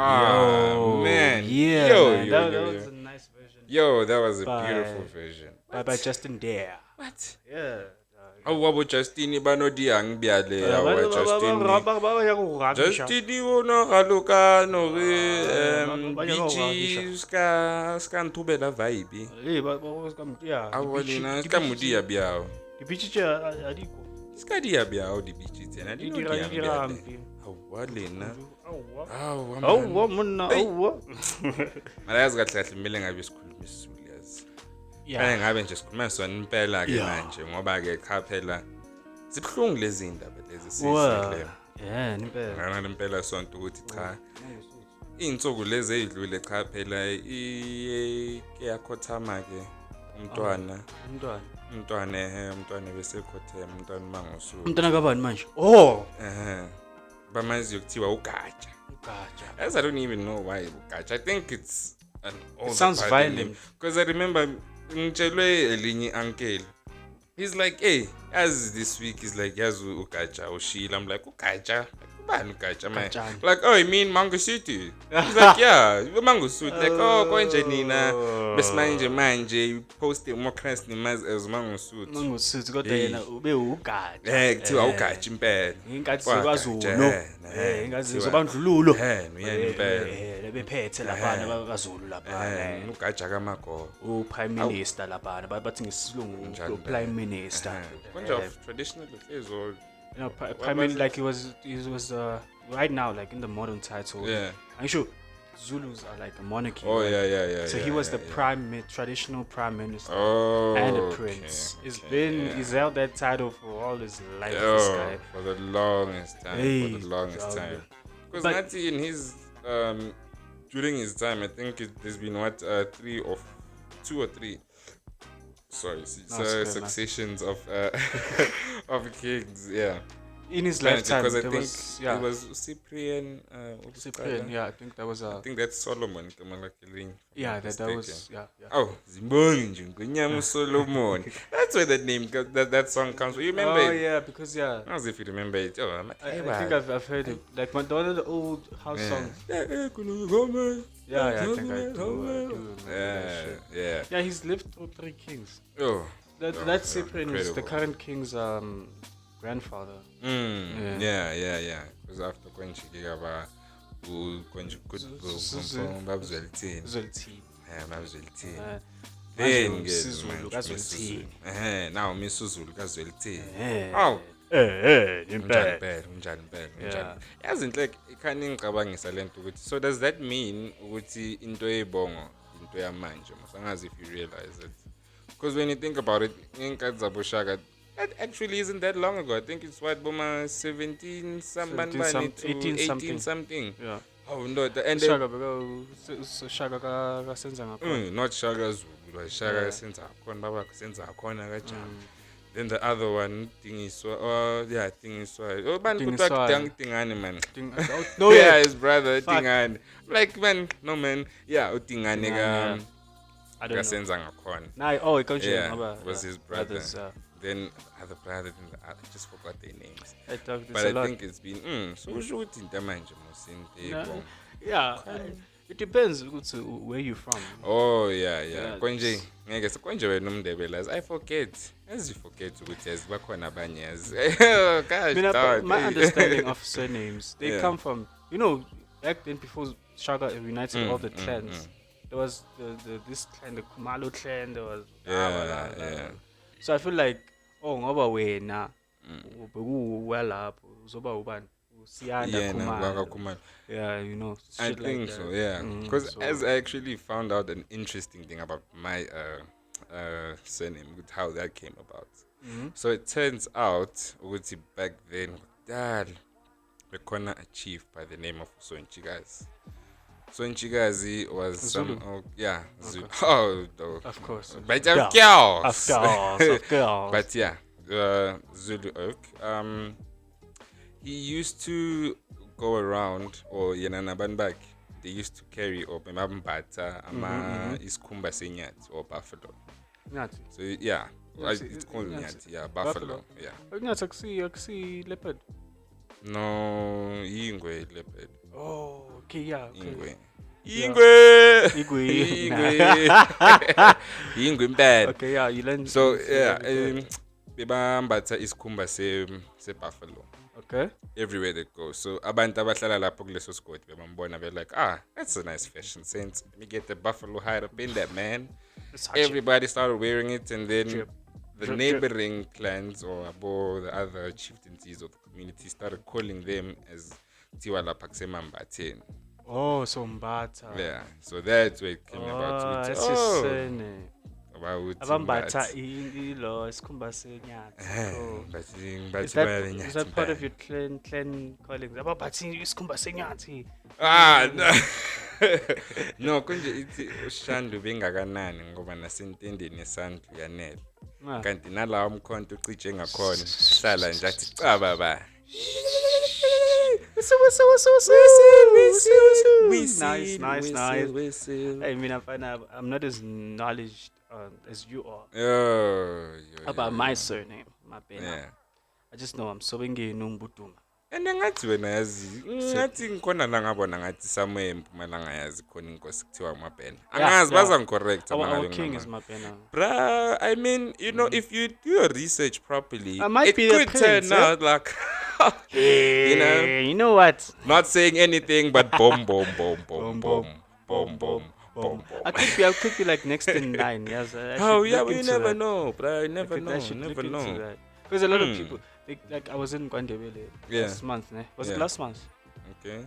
Oh, man. Yeah, Yo, man. yo, That yo, was yo. a nice version. Yo, that was a By- beautiful version. By Justin Dare. What? Yeah. Oh, what about Justin? Bano diang biale. Awa Justin. Justin, no haluka no Beaches ska ntubela vibe. Awalina ska mudia biao. Ska dia biao di Beaches tena. Di diang biale. Awalina. Mara yazi kahle kahle kumele ngabe sikhuluma isiZulu yazi. Kanye ngabe nje sikhuluma sona impela ke manje ngoba ke cha phela sibhlungu lezi indaba lezi sizile. Yeah, impela. Ngana impela sonto ukuthi cha insuku lezi ezidlule cha phela iyakhothama ke umntwana bese khothema umntwana mangosuku. Umntwana kabani manje? Bamazi yokuthiwa ugatsha. As I don't even know why ugatsha. I think it's an old. It sounds violent because I remember ngitshelwe elinye uncle. He's like, hey, as this week is like yazu ugatsha ushila. I'm like ugatsha. Ubani ugatsha man? Like, oh, you mean Mango City? He's like, yeah, Mango City. Like, oh, konje nina manje you post more class nimas as Mango City. Mango City kodwa yena ube ugatsha. Kuthiwa ugatsha impela. Ingathi sikwaZulu. Ingathi sobandlululo. Uyena impela. Bephethe labana bakaZulu lapha. Ugatsha kamago. Prime minister lapha bathi ngesilungu prime minister. Bunch of traditional affairs or prime minister like he was right now like in the modern title. Yeah. I'm sure Zulus are like a monarchy. Oh right? Yeah. So he was the traditional prime minister and a prince. He's held that title for all his life. This guy. For the longest time. Because not in his during his time, I think there's been two or three. Sorry, successions of of kings. Yeah. In his lifetime, because I think it was Cyprian. Yeah, I think that was. I think that's Solomon. Yeah, that was. Yeah. Oh, Zimbabwe, Solomon. That's where that name, that song comes from. You remember? Oh yeah, because as if you remember it. Oh, I think I've heard it. Like one of the old house songs. Yeah, I think I do. Yeah, he's lived through 3 kings. That Cyprian is the current king's grandfather. Yeah. Because after Kwenchikaba, then now Misuzulu kazwelithini. Oh. Unjani. Yazi like ikhani ngicabangisa lento ukuthi so does that mean ukuthi into eyibongo into yamanje masangazi if you realize it because when you think about it ngenkathi zaboshaka that actually isn't that long ago. I think it's what boma 17 18 something. Yeah. Oh no, and Shaka ka senza ngapha. Not Shaka Zulu, Shaka senza khona baba senza khona kanjani. Then the other one Tingiswa. Oh man kutwa Tingani man. No, yeah, his brother Tingani. Like man, no man. Yeah, uTingani ka I don't know. Senza ngakhona. Nah, it was his brother. Then other brother, I just forgot their names. But I think it's been so shoot in Tamanje Mosin. Yeah, it depends where you're from. Oh yeah. Konje, ngeke konje wena umndebela. I forget. As you forget ukuthi bakhona abanye. Gosh. My understanding of surnames, they come from, back then before Shaka united all the clans. There was this clan, the Kumalo clan, there was yeah. So I feel like ngoba wena ubewelapho uzoba ubani usiyanda Kumalo. Yeah, I think so, yeah. Because as I actually found out an interesting thing about my surname, with how that came about. So it turns out ukuthi back then we corner a chief by the name of Sonchigazi. Sonchigazi was Zulu. Zulu. Okay. Oh, of course. But of course. Of course. But yeah, Zulu Oak. He used to go around, or Yananabanbag, they used to carry or Mabambata, Eishkom Senyat or Buffalo. Nyati. So yeah, it's called Nyati, Buffalo. Yeah. Nyati, I see leopard. No, Yingwe leopard. Oh, Okay, yeah. Okay. Ingwe impela. Okay, yeah, you learn. So yeah, bebambatha isikhumba se buffalo. Okay. Everywhere they go. So abantu abahlala lapho kuleso sigodi bebambona, they're like, that's a nice fashion sense. Let me get the buffalo hide up in that, man. Everybody started wearing it, and then the neighboring clans or the other chieftaincies of the community started calling them as Tiwa Lapha Kusemambatheni. Oh, so Mbata. Yeah, so that's where it came about. That's Abambatha ilo isikhumba senyathi. Is that part of your clan calling? Abambatha isikhumba senyathi. No, konje ithi uShandu bengakanani ngoba nasentendeni esandlu yanele. Kanti nalawo umkhonto ucije ngakhona hlala nje athi caba ba. Nice. I mean, I'm not as knowledge as you are about my surname, my pen. Yeah. I just know I'm Sobenge Numbutuma. And ngathi wena yazi ngathi ngikhona la ngabona ngathi somewhere eMpumalanga yazi khona inkosi kuthiwa uMapena. Angazi bazangicorrect our king is Mapena. Bruh, I mean, you know, if you do your research properly, it could turn out like you know what? Not saying anything but boom. I could be like next in line. Yes. We never know, bro. You never know. Because a lot of people, like I was in Kwandebele last month. Was it last month? Okay.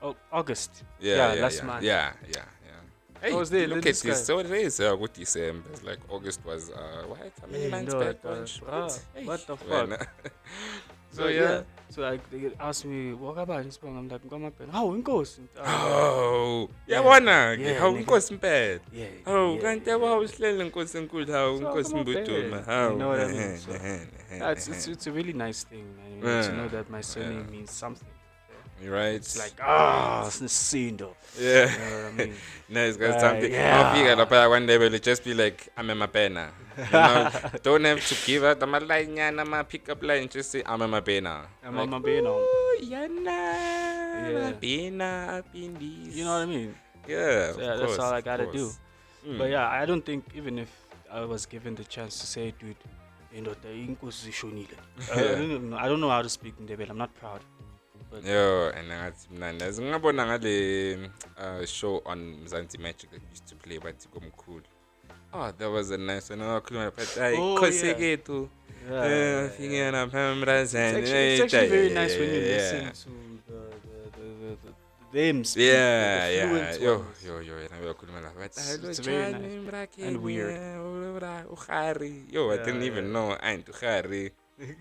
Oh, August. Last month. Yeah. Hey, I was there. Look at this. So it is good December. It's like August was what? How many months back? What the fuck? So they asked me, "What about in Spring?" I'm like, "How inkosi?" Oh, yabona ke how inkosi impela. Oh, kanti yabo usihlele inkosi enkulu how inkosi mbuduma. How? You know what I mean? So, it's a really nice thing, man. To know that my surname means something. You're right. It's like it's Nsindo. Yeah. You know what I mean? Nice, got something. Yeah. One day will just be like, I'm a Mapena. You know, don't have to give out the line, my pickup line. Just say, I'm a Mapena. I'm a Mapena. Mapena, up in these. You know what I mean? Yeah. So, that's all I gotta do. But yeah, I don't think even if I was given the chance to say, dude, you know, the inkosi shonile. I don't know how to speak in Ndebele. I'm not proud. Yo, and that's ngabona ngale show on Mzansi Magic that used to play but cool. Oh, that was a nice one. It's actually very nice when you listen to them speak. Yeah. Yo. It's very nice and weird. Yo, I didn't even know I ain't Uhari.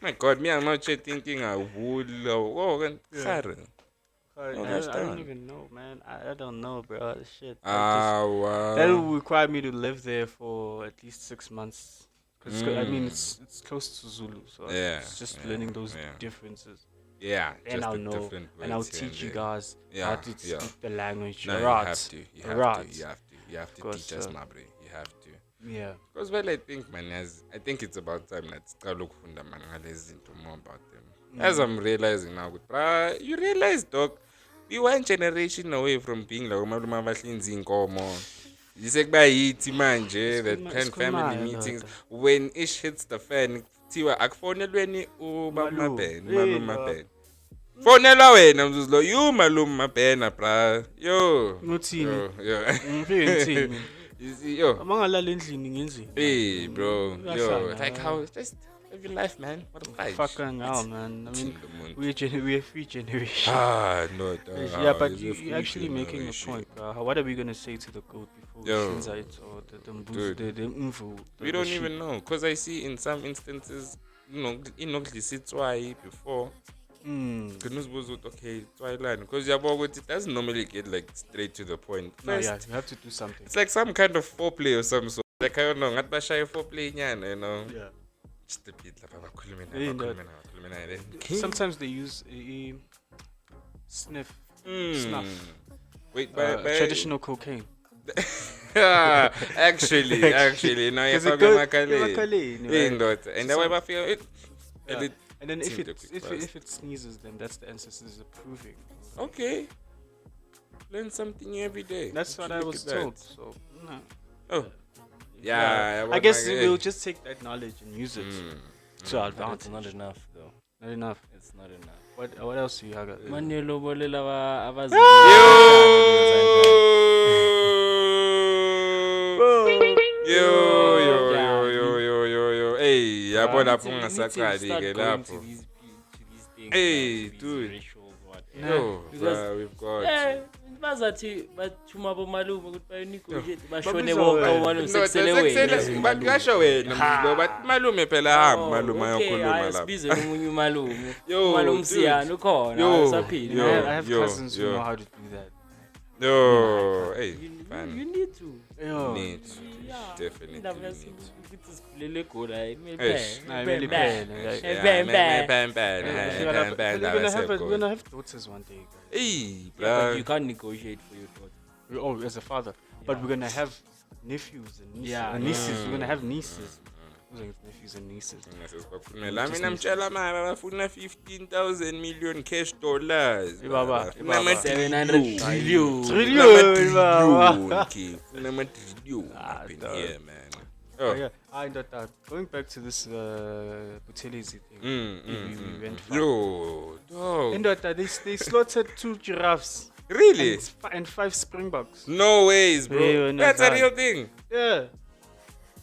My God, me, I'm not thinking I would. I don't even know, man. I don't know, bro. Shit. Wow. That would require me to live there for at least 6 months. Because I mean, it's close to Zulu, so it's just learning those differences. Yeah, and I'll know, and I'll teach you guys how to speak the language. No, you have to. You have to teach us, my bro. You have to. Yeah. Because I think, man, I think it's about time that I look more about them. As I'm realizing now, you realize, dog, we one generation away from being like Umaluma Bahlinzi in Komo. You say by manje that plan family meetings when ish hits the fan. Tiwa akfonelweni Maluma Ben. Fonela wena mzuzlo you Maluma Ben bra. Yo. Yo. Yo. Hey, bro. Yo. Like how just live your life, man. What a fight. Fucking hell, man. I mean, we're a free generation. No. Yeah, but you're actually making a point. What are we gonna say to the goat before we send it or the info? We don't even know, cause I see in some instances, before. Okay, because it doesn't normally get like straight to the point. First, no, you have to do something. It's like some kind of foreplay or some sort. Like I don't know, not shy foreplay, you know. Yeah. Just a bit sometimes they use a snuff. Wait, traditional cocaine. Actually, no, you have and I feel it. And then if it sneezes, then that's the ancestors approving. Okay. Learn something new every day. That's what I Look was at that. told. So, no. Oh. Yeah, I guess we'll just take that knowledge and use it to our But it's advantage. not enough, though. Not enough. It's not enough. What else do you have? Manelo bolela abazi. Yo. Hey, yabona lapho ungasaqali ke lapho. Hey, dude. Yo, bro, we've got bazathi bathuma bomalume ukuthi bayonegotiate bashone Babiza bonke wena. omalume sekusele wena bathi kasho wena mlo bathi malume phela hamba malume ayokhuluma lapha. sibize nomunye umalume Yo, umalume siyana ukhona Yo, saphila yo. I have cousins who know how to do that. Yo, hey, you fine. need to Yo. Need definitely indaba need. ukuthi sikhulele egoli hayi Eish. Really bad. Like, we're gonna have daughters one day, guys. Hey, but bro. you can't negotiate for your daughter. Oh, as a father. But we're gonna have nephews and nieces. Yeah, Nieces. We're gonna have nieces. Nephews and nieces. La mina mtshela mama bafuna 15,000 million cash dollars. Baba. 700 trillion. Trillion, baba. Funa ama trillion up in dog. here, man. Oh, yeah. I know that. Going back to this Buthelezi thing. We went for. Yo, dog. And that they slaughtered 2 giraffes. Really? And 5 springboks. No ways, bro. Yeah, no, That's a God. real thing. Yeah.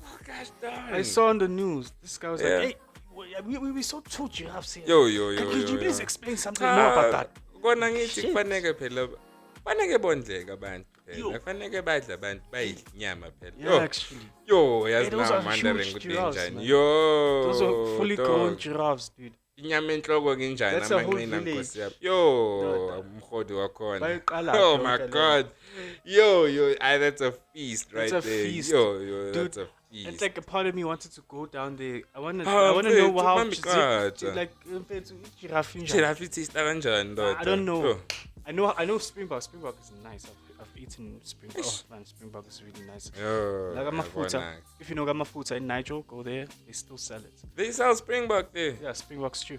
Oh gosh, darn. I saw on the news. This guy was Yeah. like, hey, we saw 2 giraffes here. Yo. Could you please explain something more about that? Kona ngithi kufanele phela faneke bondleka abantu phela kufaneke badle abantu bayidla inyama phela Yeah, actually. yo yazi those na are mandering huge ukuthi giraffes, njani man. yo Those are fully grown dog. giraffes, dude. Inyama enhloko kinjani That's a whole amanqina village. nkosi yami yo umhodi wakhona Bayiqala oh yonke my leyo. god yo that's a feast right That's a there feast. yo Dude, that's a It's feast like a part of me wanted to go down there. I wanna Oh, know mfethu, how mamikata. like giraffe injani. giraffe taste kanjani ndoda I don't know. Yo. I know Springbok. Springbok is nice. I've eaten Springbok. Oh man, Springbok is really nice. Yo, Like Amafuta. yabona. If you know Amafuta in Nigel, go there. They still sell it. They sell Springbok there. Yeah, Springbok stew.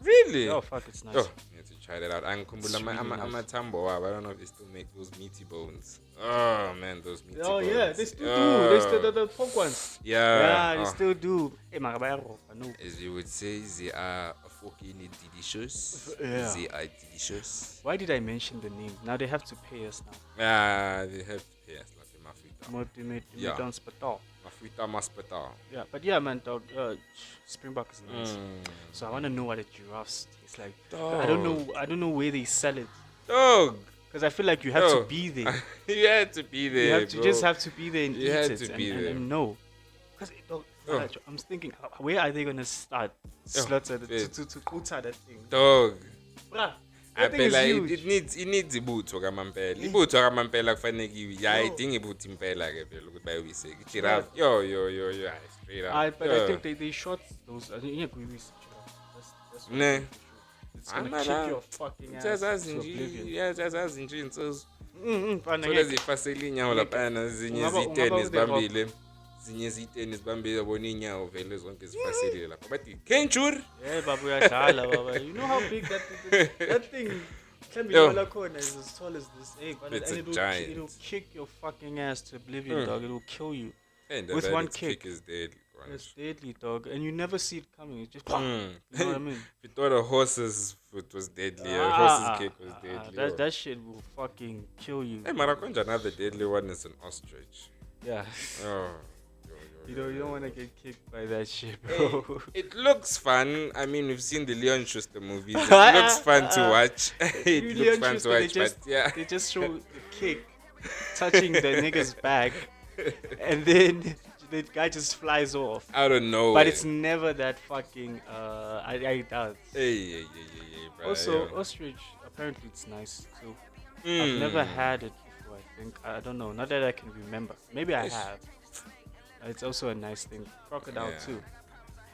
Really? Oh fuck, it's nice. Oh, need to try that out. Angikhumbula It's really nice. amatambo wabo. I don't know if they still make those meaty bones. Oh man, those meaty Oh bones. yeah, they still Oh. do. They still the pork ones. Yeah. Yeah, they Oh. still do. Hey, Magabaya, I know. As you would say, they are fucking delicious. Yeah. They are delicious. Why did I mention the name? Now they have to pay us now. Yeah, they have to pay us like mafuta. Yeah. Mafuta maspata. Yeah, but yeah, man, dog. Springbok is nice. So I want to know what a giraffe tastes like. I don't know where they sell it. Dog. Because I feel like you have Yo. to be there. You had to be there. You have to bro. just have to be there and You eat had it to be and, there. and know. Because I'm thinking, where are they gonna start slaughter to kuta that thing? Dog. Bruh, that thing is Phela huge. it needs ibutho kamampela. Ibutho kamampela kufanele idinga ibutho impela ke phela ukuthi bayobise. Giraffe. Yo. Hayi, straight up. But I think they shot those. I think yeah, we that's Ne. it's gonna Amala. kick your fucking ass to Siyazazi oblivion. nje, yazazi nje insizwe. Mfana, Sola zifasela inyawo laphana zinye Ungaba ziteni u-The zibambile. Zinye ziteni zibambile yabona inyawo vele zonke zifaselile lapha. Bathi kenchur. yeah, baba uyadlala baba. You know how big that thing can be Yo. is as tall as this egg, but It's and a it'll giant. it'll kick your fucking ass to oblivion, dog. It'll kill you. And With that one its kick. is deadly. It's deadly, dog, and you never see it coming. It's just, you know what I mean? If you thought a horse's foot was deadly, a Ah, horse's kick was deadly. that shit will fucking kill you. Hey, Maraconja, another deadly one is an ostrich. Yeah. Oh. You don't want to get kicked by that shit, bro. It looks fun. I mean, we've seen the Leon Schuster movies. It looks fun to watch. It You looks Leon fun Schuster, to they watch, just, but yeah. they just show the kick touching the nigga's back, and then the guy just flies off. I don't know. But it's never that fucking. I doubt. Hey, bro. Also, ostrich. Apparently, it's nice too. I've never had it before. I think I don't know. Not that I can remember. Maybe I have. It's also a nice thing. Crocodile Yeah. too.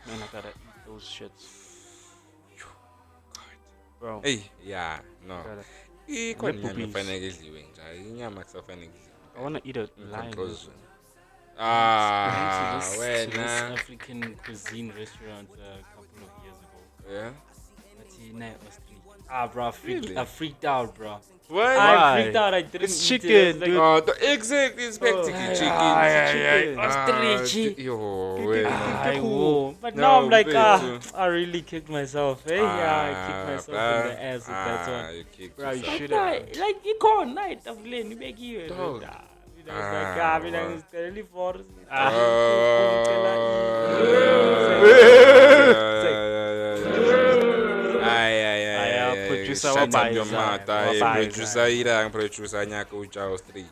Man, I gotta eat those shits. Bro. Hey, yeah, no. Gotta- Ikhona Nipple inyama beef. efanele idliwe nje. Inyama kusafanele idliwe. I wanna eat a lion. Close. I went to this Wena. African cuisine restaurant a couple of years ago. Yeah. But he ostrich. Bro, Really? I freaked out, bro. Why? I freaked out. I didn't It's eat chicken, it. dude. Exactly, it's practically chicken. chicken. Ostrich. Yo, wait. I whoa. But No, now I'm like, wait, I really kicked myself. Hey, I kicked myself in the ass with that one. You kicked Bro, you yourself. should Like you can't night of Len, you make you. Dog. I mean, I'm still for. Producer Shut up wabai, your mouth. wabai. Producer irang producer nyaka ujao street.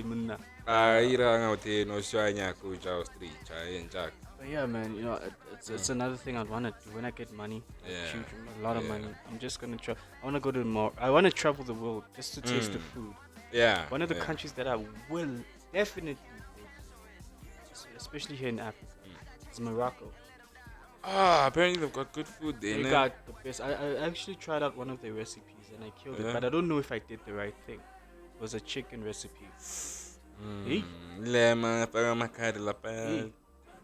Munna. Irang out no show nyaka ujao street. Jack. But yeah, man, you know, it's another thing I'd want to do when I get money. Yeah. Huge, a lot of money. I'm just gonna try. I want to go to more. I want to travel the world just to taste the food. Yeah. One of the countries that I will definitely go, especially here in Africa, is Morocco. Apparently they've got good food there. They got the best. I actually tried out one of their recipes and I killed it, but I don't know if I did the right thing. It was a chicken recipe. Lemon, paramakadila,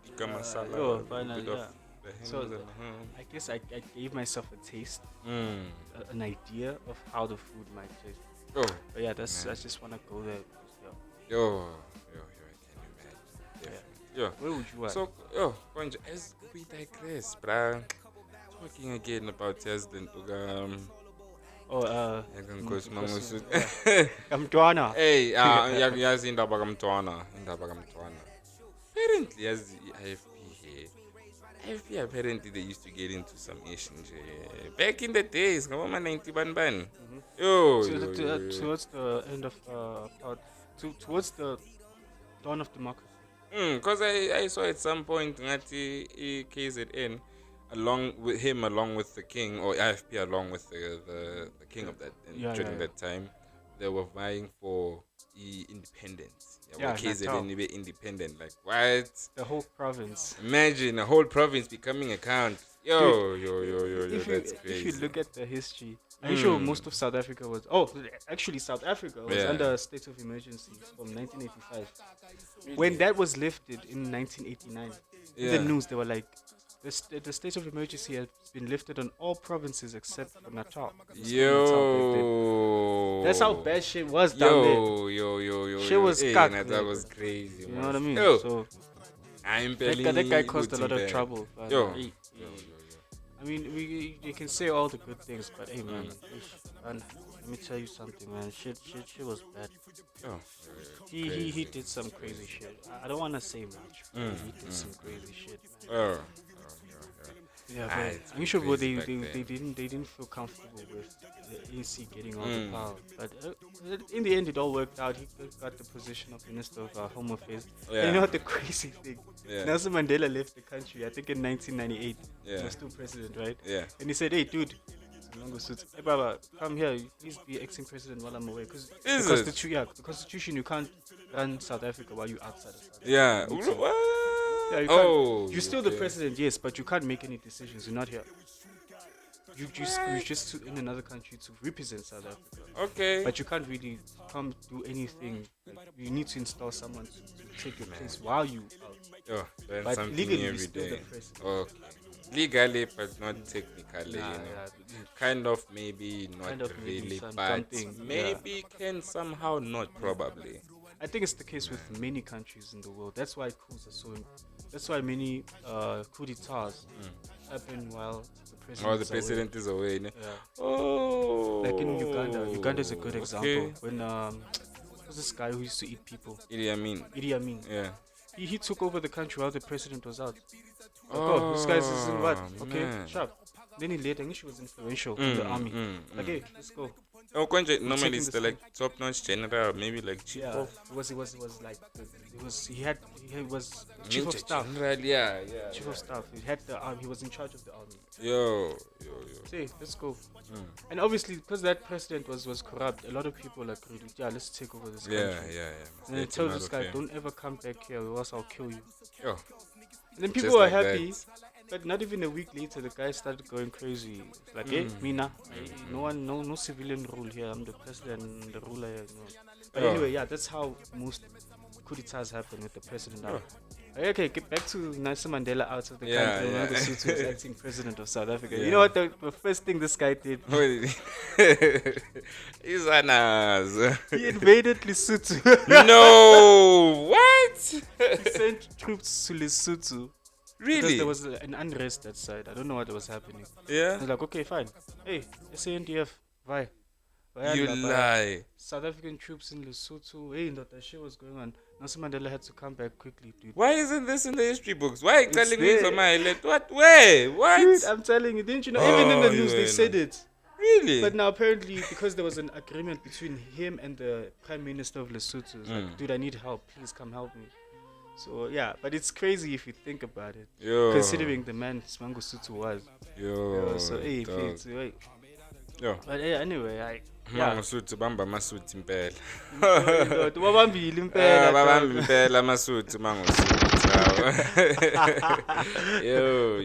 tikka masala. So I guess I gave myself a taste, an idea of how the food might taste. But yeah, I just want to go there. Yo, I can imagine. Yeah. Where would you at? So, Konja, as we digress, bruh, talking again about President Mtwana. Hey, yazi indaba kaMtwana. Apparently, as IFP here, IFP apparently they used to get into some issues back in the days, ngabama 90 ban. Towards the end of towards the dawn of democracy. Because I saw at some point Ngati KZN along with the king, or IFP along with the king of that during that time, they were vying for independence. KZN be independent. Like what? The whole province. Imagine a whole province becoming a count. Yo, that's crazy. If you look at the history, I'm sure most of South Africa was. Actually, South Africa was under a state of emergency from 1985. When that was lifted in 1989, in the news they were like, the state of emergency has been lifted on all provinces except for Natal. That's how bad shit was down there. Shit was cut. That was crazy. You know what I mean? So that guy caused a lot of trouble. I mean, you can say all the good things, but hey, man, let me tell you something, man. Shit was bad. He did some crazy shit. I don't want to say much, but he did some crazy shit, man. Yeah, but I'm sure they didn't feel comfortable with the ANC getting all the power. But in the end, it all worked out. He got the position of Minister of Home Affairs. And you know what the crazy thing? Nelson Mandela left the country, I think in 1998. He was still president, right? Yeah. And he said, hey, dude, hey, Baba, come here. Please be acting president while I'm away. Because the Constitution, you can't run South Africa while you're outside of South Africa. Yeah. Yeah, you're still the president, yes, but you can't make any decisions. You're not here. You're just in another country to represent South Africa. Okay. But you can't really do anything. Like, you need to install someone to take your place while you out. But legally, you're still the president. Okay. Legally, but not technically. Kind of, maybe not really, but maybe can somehow not, probably. I think it's the case with many countries in the world. That's why coups are so. That's why many coup d'etats happen while the president is away. Yeah. Like in Uganda. Uganda is a good example. When was this guy who used to eat people? Idi Amin. Yeah. He took over the country while the president was out. This guy's in what? Okay, sharp. Then he later, I think she was influential in the army. Okay, let's go. Normally it's the top-notch general, maybe like chief of. He was chief of staff. Chief of staff. He had the army. He was in charge of the army. Yo. Say, let's go. And obviously, because that president was corrupt, a lot of people agreed. Let's take over this country. And then tell this guy, don't ever come back here, or else I'll kill you. Yo. And then people were happy. But not even a week later, the guy started going crazy. Like, hey, Mina, no civilian rule here. I'm the president, the ruler here. No. But anyway, that's how most coup d'etats happen with the president out. Okay, get back to Nelson Mandela out of the Yeah, country. yeah. Mangosuthu was acting president of South Africa. Yeah. You know what? The first thing this guy did, What did he? He's an ass. he invaded Lesotho. No! What? He sent troops to Lesotho. Because Really? there was an unrest that side. I don't know what was happening. Yeah? He's like, okay, fine. Hey, SANDF, why? You lie. South African troops in Lesotho. Hey, that shit was going on. Nelson Mandela had to come back quickly, dude. Why isn't this in the history books? Why It's telling me there. from my island? What? Where? What? Dude, I'm telling you, didn't you know? Even in the Oh, news, they yeah, said no. it. Really? But now apparently, because there was an agreement between him and the Prime Minister of Lesotho, it's like, dude, I need help. Please come help me. So yeah, but it's crazy if you think about it, Yo. considering the man Mangosuthu was. Yo. So hey, dog. wait. Yo. But yeah, anyway, yeah. Mangosuthu bamba amasuthi impela. Wabambile impela, Babamba dog. impela amasuthi Mangosuthu. Yo.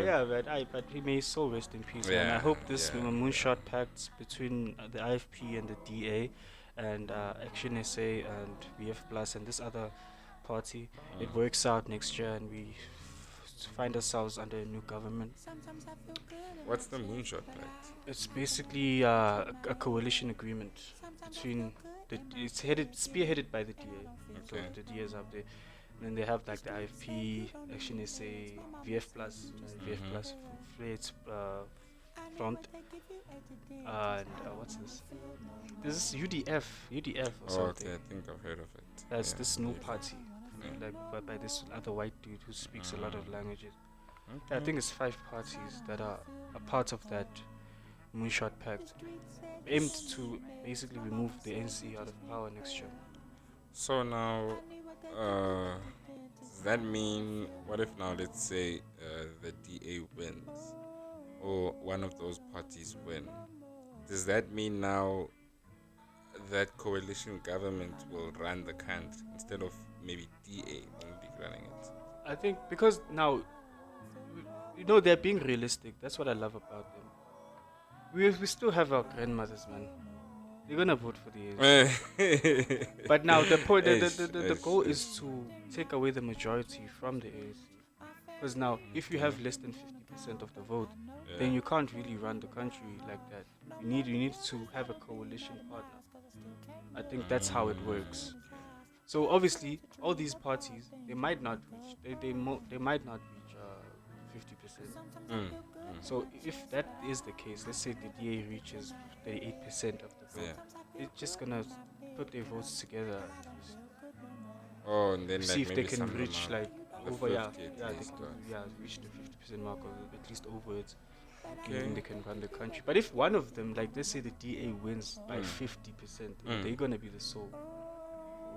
Yeah, but he may soul rest in peace. And I hope this moonshot pact between the IFP and the DA and Action SA and VF Plus and this other party, it works out next year and we find ourselves under a new government. What's the Moonshot Pact? It's basically a coalition agreement between it's spearheaded by the DA. So Okay. the DA is up there. And then they have like the IFP, Action SA, VF Plus, VF Plus, Flates, Front, and what's this? This is UDF or Oh, something. okay, I think I've heard of it. That's Yeah. this new party, like by this other white dude who speaks a lot of languages. Okay. I think it's 5 parties that are a part of that Moonshot Pact, aimed to basically remove the ANC out of power next year. So now, does that mean, what if now, let's say, the DA wins, or one of those parties win? Does that mean now that coalition government will run the country instead of maybe DA only running it? I think because now, they're being realistic. That's what I love about them. We still have our grandmothers, man. They're gonna vote for the ANC. But now the point, the goal is to take away the majority from the ANC. Because now, if you have less than 50% of the vote, then you can't really run the country like that. You need to have a coalition partner. I think that's how it works. So obviously, all these parties, they might not reach. They might not reach 50%. So if that is the case, let's say the DA reaches 38% of the vote, it's just gonna put their votes together. Oh, and then See like if they maybe can some reach amount, like the over 50 they at can least, reach the 50% mark or at least over it. Okay. And then they can run the country. But if one of them, like let's say the DA wins by 50%, they're gonna be the sole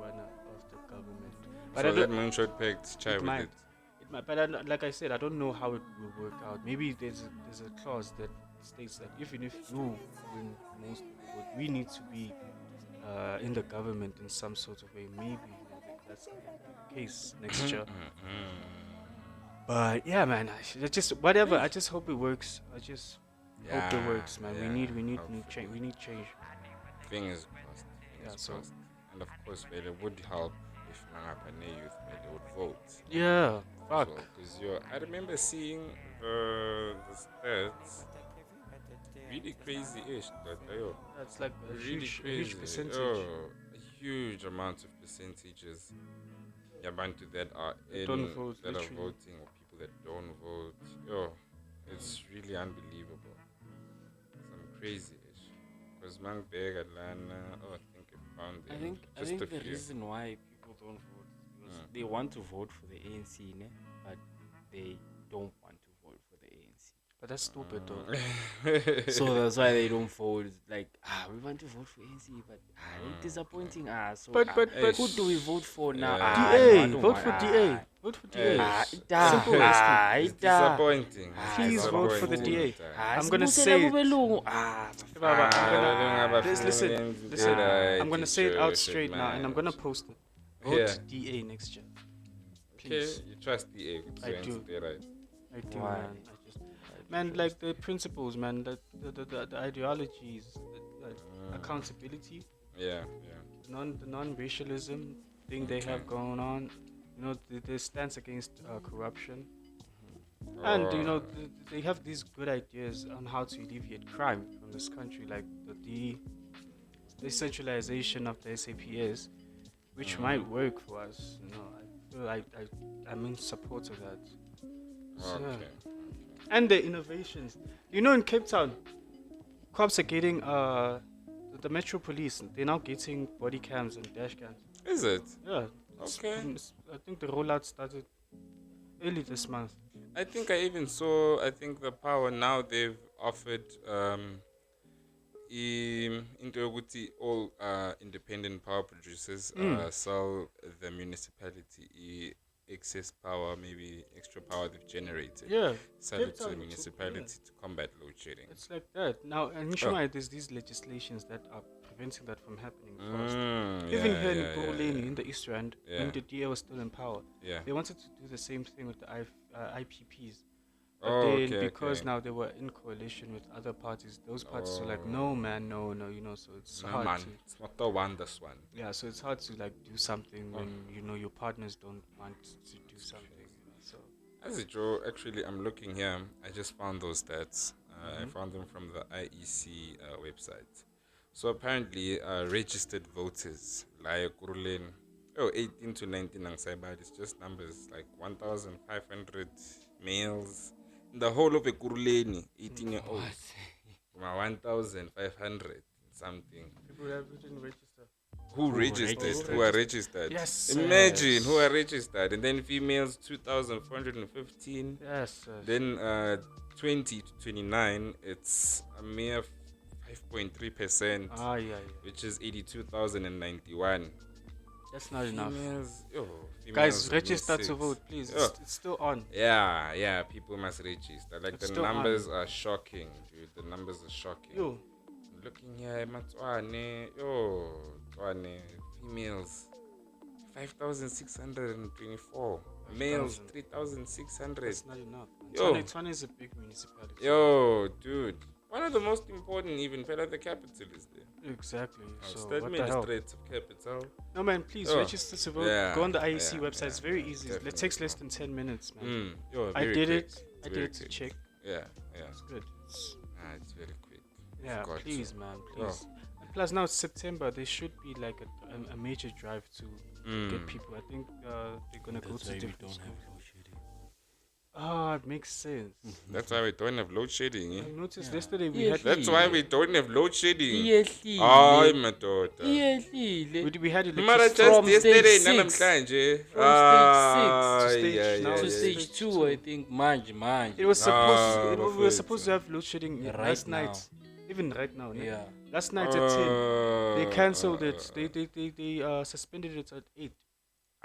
runner of the government. But so I that don't, Moonshot Pact, try it with might. it. It might, but like I said, I don't know how it will work out. Maybe there's a clause that states that even if you win most of the vote, we need to be in the government in some sort of way. Maybe that's the case next year. But yeah, man, I just hope it works. I just hope it works, man. We need change. We need change. Fingers crossed. Yeah, so- Crossed. And of course, it would help if Mangapane youth they would vote. Yeah, fuck. Because I remember seeing the stats. Really crazy-ish, but That's like a really huge percentage. A huge amount of percentages. Yabantu that are Don't vote, that are literally. voting, or people that don't vote. It's really unbelievable. Some crazy-ish. Because Mangbeg Atlanta, I think I found I them. think Just a the few. reason why people don't vote is because they want to vote for the ANC, ne? But they don't want to vote for the ANC. But that's stupid, though. So that's why they don't vote. It's like, we want to vote for ANC, but it's disappointing. So But who do we vote for now? DA, vote for DA. Vote for DA. Simple. It's disappointing. Please vote for the Disappointing. DA. I'm gonna say it. Listen. I'm gonna say it out straight now, and I'm gonna post it. Vote DA next year. Okay, Please. you trust DA. I do. Right. I do, Why? man. Like the principles, man. The ideologies, accountability, Yeah. the non-racialism thing they have going on. Their stance against corruption. And they have these good ideas on how to alleviate crime from this country, like the decentralization of the SAPS, which might work for us. I'm in support of that. So, and the innovations. In Cape Town, cops are getting the Metro Police. They're now getting body cams and dash cams. Is it? Yeah. Okay. I think the rollout started early this month. I think I even saw. I think the power now they've offered into Yoguti all independent power producers sell the municipality excess power, maybe extra power they've generated. Yeah. Sell it to the municipality to combat load shedding. It's like that. Now, and there's these legislations that are preventing that from happening first. Even here in Kuruleni, in the East Rand, when the DA was still in power, they wanted to do the same thing with the IPPs. But then, because now they were in coalition with other parties, those parties were like, no, man, no, so it's hard man, to... it's not the one, this one. Yeah, so it's hard to, do something when, your partners don't want to do something. So As a Joe, actually, I'm looking here. I just found those stats. I found them from the IEC website. So apparently, registered voters, like Kurulen, 18 to 19, it's just numbers, like 1,500 males. The whole of Kuruleni, 18-year-olds. 1,500 something. people didn't register. Who registered? Who are registered? Yes. Imagine who are registered. And then females, 2,415. Yes. Then 20 to 29, it's a mere 5.3%. Which is 82,091. That's not enough. Females, Guys, register to vote, please. It's still on. Yeah, people must register. Like, the numbers are shocking, dude. The numbers are shocking. Yo. I'm looking here, females, 5,624. Males, 3,600. That's not enough. Tshwane is a big municipality. Yo, dude. One of the most important, even, the capital is there. Exactly. So, State what the hell? Magistrate of Capital. No, man, please register to vote. Go on the IEC website. It's very easy. It takes less than 10 minutes, man. I did it to check. Yeah. It's good. It's very quick. Yeah, please, man, please. And plus, now it's September. There should be like a major drive to get people. I think they're gonna go to different schools. It makes sense. That's why we don't have load shedding. I noticed yesterday we had. That's why we don't have load shedding. My daughter. We had electricity From yesterday, stage 6 to stage 2, I think. It was supposed. We were supposed to have load shedding last night. Even right now. Yeah. Last night at 10, they cancelled it. They suspended it at 8.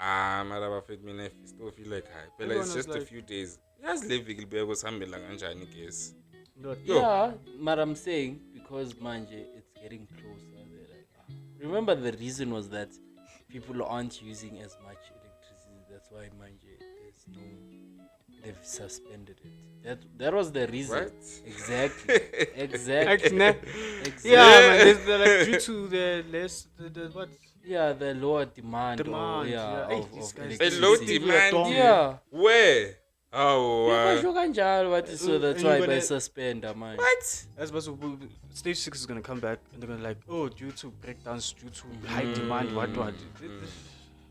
I still feel like high. But it's just a few days. Just live it be able to guess. Yeah, but I'm saying because manje it's getting closer. Remember the reason was that people aren't using as much electricity. That's why manje they've suspended it. That was the reason. What? Exactly. Exactly. Yeah, man, due to the less the what? Yeah, the lower demand. Of A low demand. Yeah. Where? So that's why they suspend man. What? Stage 6 is gonna come back and they're gonna due to breakdowns, due to high demand, what.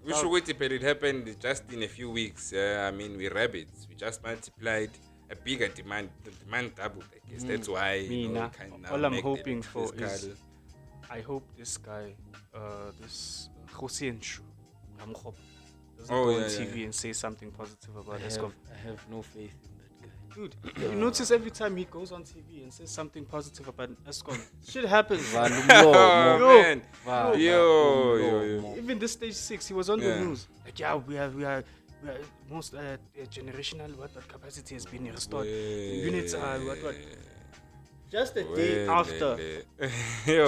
We should wait till it happened just in a few weeks. I mean, we rabbits. We just multiplied a bigger demand. The demand doubled, I guess. That's why. All I'm hoping for is, I hope this guy, this Hosenshu Ramkhop, doesn't go on TV and say something positive about Eishkom. I have no faith in that guy. Dude, you notice every time he goes on TV and says something positive about Eishkom, shit happens. Yo. Even this stage 6, he was on the news. Like, we are most generational what capacity has been restored. Units are what. Just a day after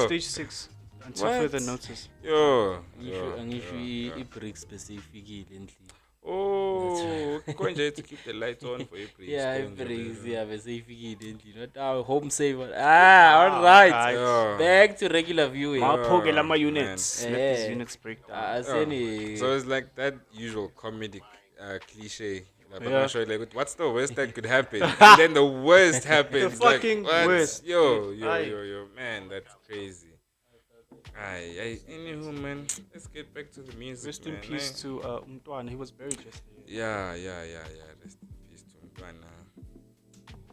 stage 6, until further notice. Angisho i-break specifically endlini. Oh, going to keep the lights on for April. Yeah, April. Yeah, but safe again, not our home saver. All right. Yeah. Back to regular viewing. Pogela man. units. Smith's units breakdown. So it's like that usual comedic cliche. Like, I'm Yeah. not sure, like, what's the worst that could happen? And then the worst happens. The fucking like, what? worst. Yo, Aye. man, that's crazy. Anywho, man, let's get back to the music. Rest in man. peace to Umtwana. He was buried yesterday. Yeah. Rest in peace to Mtwana.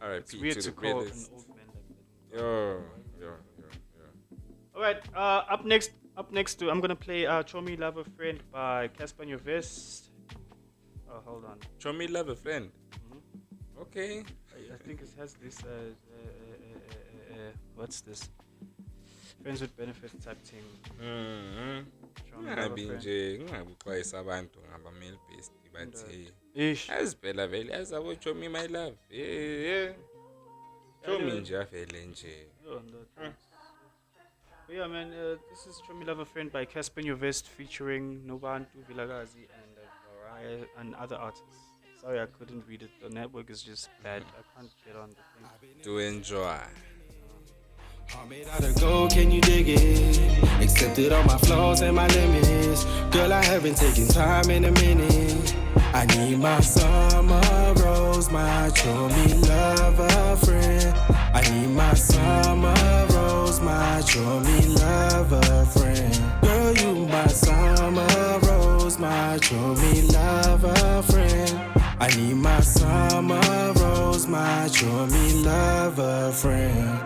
R.I.P. It's weird to to the call brothers. an old man like that. Yo. All right. Up next, I'm gonna play "Show Me Love a Friend" by Casper Nyovest. Oh, hold on. Show me love a friend. Okay. I think it has this. What's this? Friends with benefits type thing. Show me love a Ngabi friend. nje ngingabuxwayisa abantu ngabameli best bathi Ish. aziphela vele azabo show me my love. Yeah. Show me nje avele nje. But yeah, man, this is "Show Me Love a Friend" by Casper Nyovest featuring Nobantu Vilagazi and other artists. Sorry, I couldn't read it. The network is just bad. I can't get on the thing. To enjoy. I made out of gold, can you dig it? Accepted all my flaws and my limits. Girl, I haven't taken time in a minute. I need my summer rose, my show me love a friend. I need my summer rose, my show me love a friend. Girl, you my summer rose, my show me love a friend. I need my summer rose, my show me love a friend.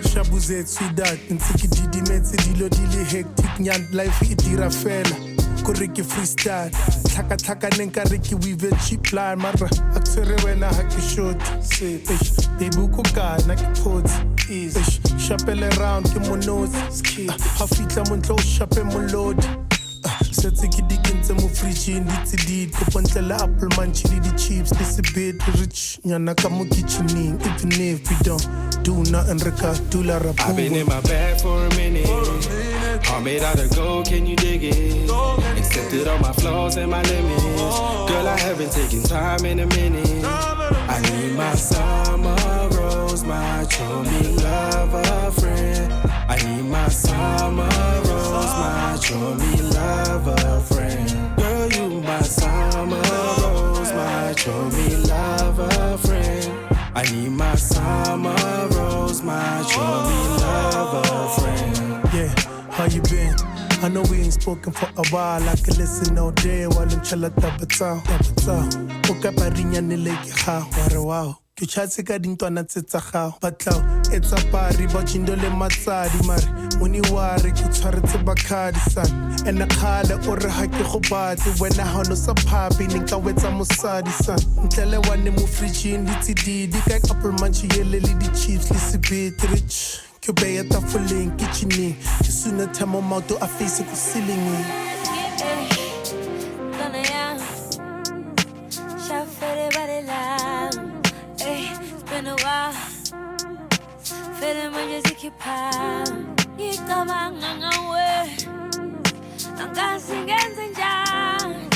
Shabuze sweetheart, ntse didimetse dilo di le hectic nyan life e dira fela ko re ke freestyle tlhaka neng ka re ke weave cheap plan mara a tsere wena ha ke short say baby ko kana ke phots is sharpel around ke monos ha fitla mo ntlo shape mo load setse ke dikentse mo fridge di tsidid ko pontlela apple manchi le di chips this a bit rich nyana ka mo kitchening even if we don't do nothing reka do la rap. I've been in my bag for a minute. All made out of gold, can you dig it? Accepted all my flaws and my limits. Girl, I haven't taken time in a minute. I need my summer rose, my show me love a friend. I need my summer rose, my show me love a friend. Girl, you my summer rose, my show me love a friend. I need my summer rose, my show me love a friend. Yeah, how you been? I know we ain't spoken for a while. I can listen all day while I'm chilla tabatao. Oka parinya nileki ha, ware wow. Ke chatse ka dintwana tse tsa gago batlaw etsa pari ba tshindole matsadi mare moni ware ke tshwaretse bakhadi san ena khale o re ha ke go batse wena ha no sa phapi ne ka wetsa mosadi san ntlele wane mo fridge di tsididi ka apple manchi yele le di chips le sibit rich ke beya tafoleng kitchening ke suna thamo mauto a face ku ceiling. Been a while, feeling when you take your power. You come on, I'm gassing and down.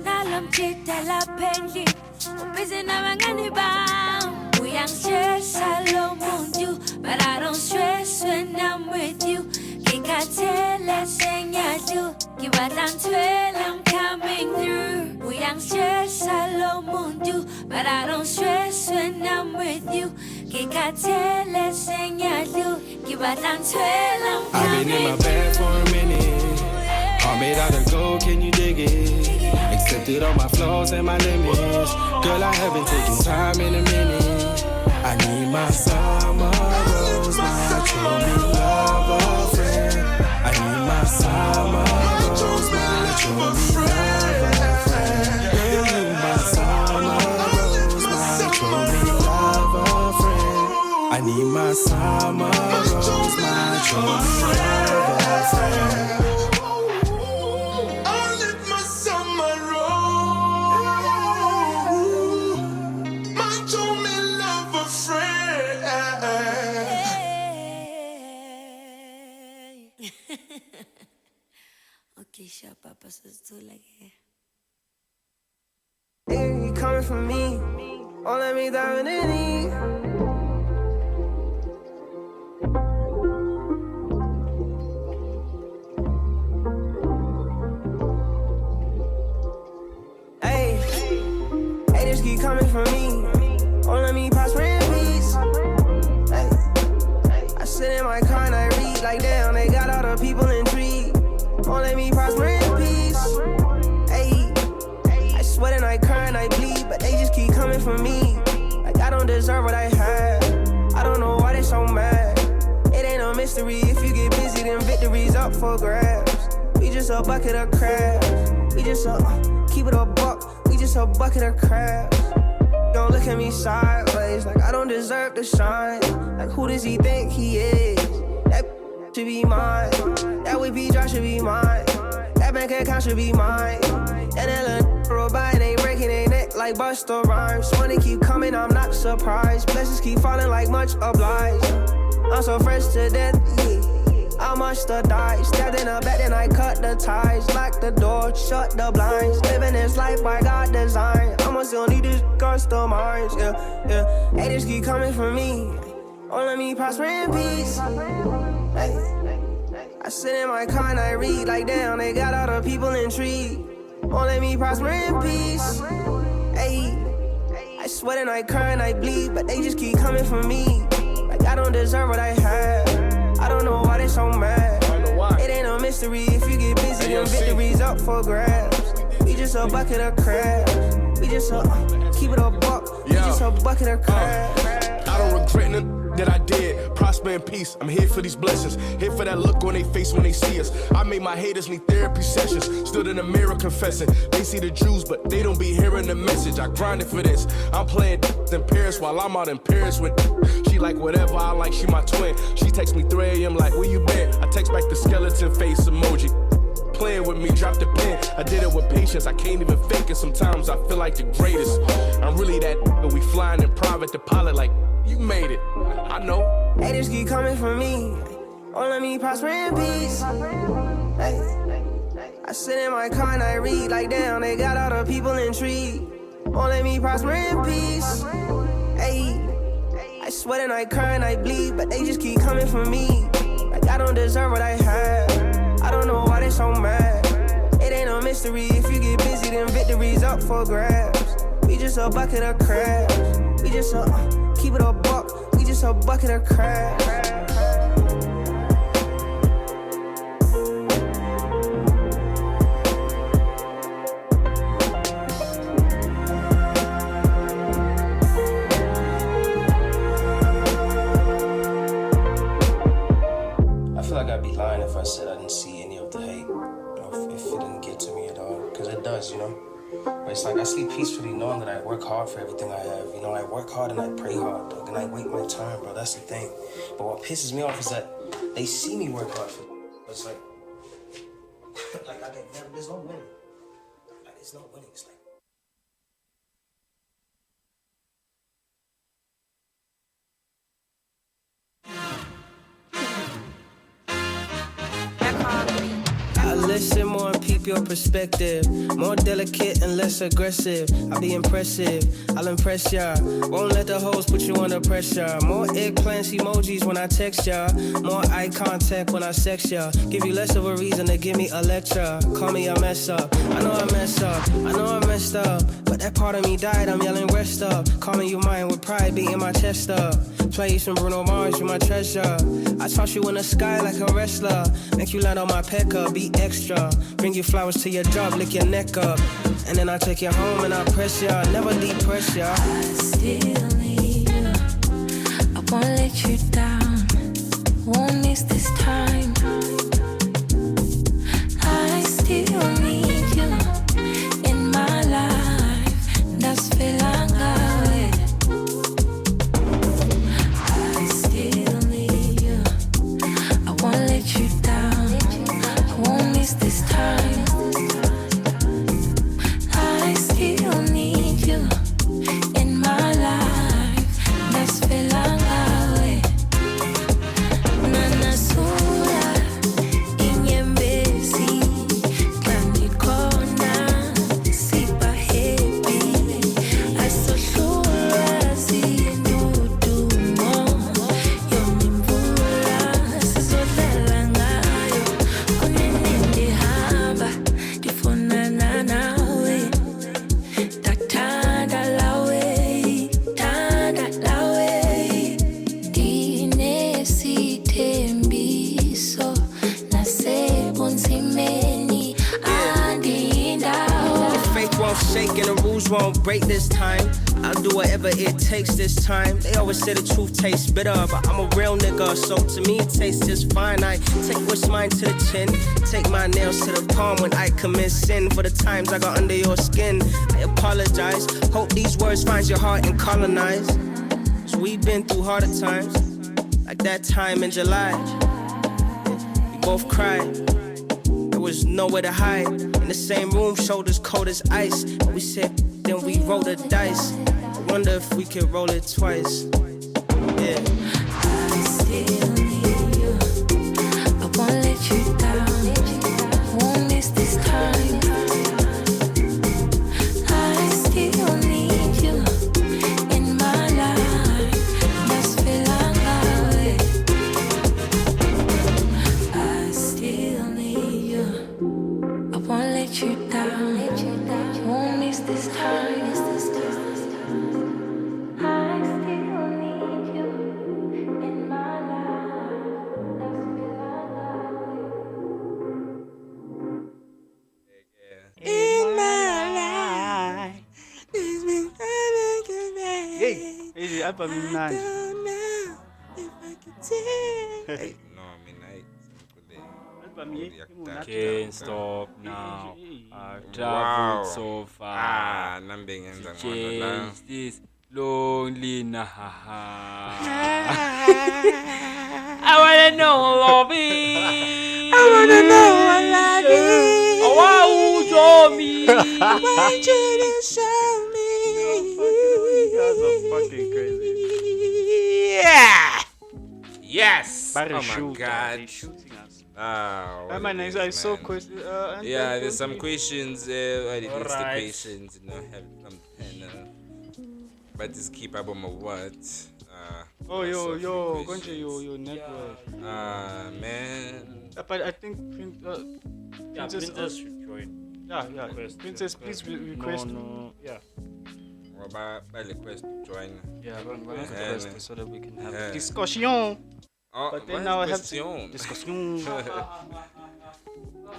Now I'm cheating, I'm pending. I'm busy now, I'm gonna bound. We are stressed, I love you, but I don't stress when I'm with you. Can't tell, let's sing, I do. Give a damn 12, I'm coming through. We are stressed, I love you, but I don't stress when I'm with you. Can't tell, let's sing, I do. Give a damn 12, I'm coming through. I've been in my bag for a minute. All made out of gold, can you dig it? Accepted all my flaws and my limits. Girl, I haven't taken time in a minute. I need my summer rose, my show me love a friend. I need my summer rose, my show me love a friend. Girl, you my summer rose, my show me love a friend. I need my summer rose, my show me love a friend. Hey, you coming from me? Won't let me down in it. Hey, just keep coming from me. Won't let me prosper in peace. Hey, I sit in my car and I read like damn, they got all the people intrigued. Won't let me prosper in peace. Hey, I sweat and I cry and I bleed, but they just keep coming for me. Like I don't deserve what I have. I don't know why they so mad. It ain't no mystery. If you get busy, then victory's up for grabs. We just a bucket of crabs. We just keep it a buck. We just a bucket of crabs. Don't look at me sideways like I don't deserve to shine. Like who does he think he is? That should be mine. That whippy drop should be mine. That bank account should be mine. And that little robot ain't breaking their neck like Busta Rhymes. Money keep coming, I'm not surprised. Blessings keep falling like much obliged. I'm so fresh to death, yeah. I must have died. Stabbed in the back, then I cut the ties. Lock the door, shut the blinds. Living this life by God design. I'ma still need this customized, yeah. Hey, just keep coming for me. Won't let me prosper in peace. Hey, I sit in my car and I read like damn, they got all the people intrigued. Won't let me prosper in peace. Hey, I sweat and I cry and I bleed, but they just keep coming for me. Like I don't deserve what I have. I don't know why they so mad. It ain't no mystery. If you get busy, then victory's up for grabs. We just a bucket of crabs. We just keep it a buck. We just a bucket of crabs. I don't regret nothing that I did. Prosper in peace. I'm here for these blessings. Here for that look on their face when they see us. I made my haters need therapy sessions. Stood in the mirror confessing. They see the Jews, but they don't be hearing the message. I grinded for this. I'm playing in Paris while I'm out in Paris with. She like whatever I like. She my twin. She texts me 3 a.m. like, where you been? I text back the skeleton face emoji. Playing with me, drop the pen. I did it with patience, I can't even fake it. Sometimes I feel like the greatest. I'm really that nigga. We flying in private, the pilot like, you made it. I know. Hey, just keep coming for me. Won't let me prosper in peace. Hey, I sit in my car and I read like damn, they got all the people intrigued. Won't let me prosper in peace. Hey, I sweat and I cry and I bleed, but they just keep coming for me. Like I don't deserve what I have. I don't know why they so mad. It ain't no mystery. If you get busy, then victory's up for grabs. We just a bucket of crabs. We just keep it a buck. We just a bucket of crabs. I feel like I'd be lying if I said I didn't see any of the hate, if it didn't get to me at all, because it does, you know. But it's like I sleep peacefully knowing that I work hard for everything I have. You know, I work hard and I pray hard, dog, and I wait my turn, bro. That's the thing. But what pisses me off is that they see me work hard for it. It's like, there's no winning. Like, there's no winning. It's like. I listen more and peep your perspective. More delicate and less aggressive. I'll be impressive, I'll impress ya. Won't let the hoes put you under pressure. More eggplants emojis when I text ya. More eye contact when I sex ya. Give you less of a reason to give me a lecture. Call me a mess up, I know I messed up. I know I messed up, but that part of me died, I'm yelling rest up. Calling you mine with pride, beating my chest up. Play you some Bruno Mars, you my treasure. I toss you in the sky like a wrestler. Make you land on my pecker, be extra. Bring you flowers to your job, lick your neck up. And then I take you home and I press ya, never depress ya. I still need you. I won't let you down. Won't miss this time. I still need you in my life. Das verlange. I still need you. I won't let you down. I won't miss this time. I still need you in my life. Das verlange. Nana sura. won't shake and the rules won't break this time. I'll do whatever it takes this time. They always say the truth tastes bitter, but I'm a real nigga, so to me it tastes just fine. I take what's mine to the chin, take my nails to the palm when I commit sin. For the times I got under your skin, I apologize. Hope these words find your heart and colonize. Cause we've been through harder times, like that time in July. We both cried, there was nowhere to hide. In the same room, shoulders cold as ice. And we said, then we rolled the dice. I wonder if we could roll it twice. Yeah. I still need you. I won't let you down. Won't miss this time. I still need you in my life. Just feel like I still need you. I won't let you down. Won't miss this time. I still need you in my life. In my life. Hey, hey, album imnandi. Hey, no, I mean, Album Can't stop now. I've Wow. traveled so far. Nambengenza to ngono la. change this lonely now. I wanna know, Lobby. I wanna know what love is. Oh, wow, show me. I want you to show me. You guys are fucking crazy. Yeah. Yes. By the Oh my shoot, God. they're shooting us. Ah, Man, I saw questions. Yeah, there's some questions. I did list the Alright. questions. You know, have some pen. But just keep up on my what. Oh, lots yo, of yo, questions. Gonje, your network. Man. But I think Princess should join. Yeah. Princess, please request. No. Yeah. Or by request to join. Yeah, Yeah, request man. so that we can have Yeah. a discussion. Oh, But then what now I have question? to discussion.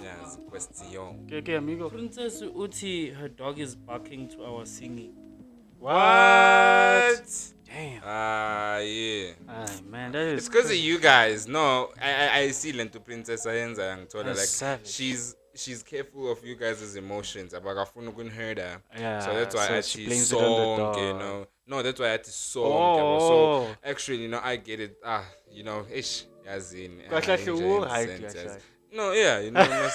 Yeah, it's a question. Okay, amigo. Princess Uti, her dog is barking to our singing. What? Damn. Yeah. Man, that is. It's because of you guys. No, I see Lento Princess Ayenza and told her like Savage. she's careful of you guys' emotions. Abagafunu couldn't hear that. Yeah, So that's why so I had she to blames it on the song, dog. you know. No, that's why I had to song. Oh. So actually, you know, I get it. You know, ish, yazin. No, yeah, you know,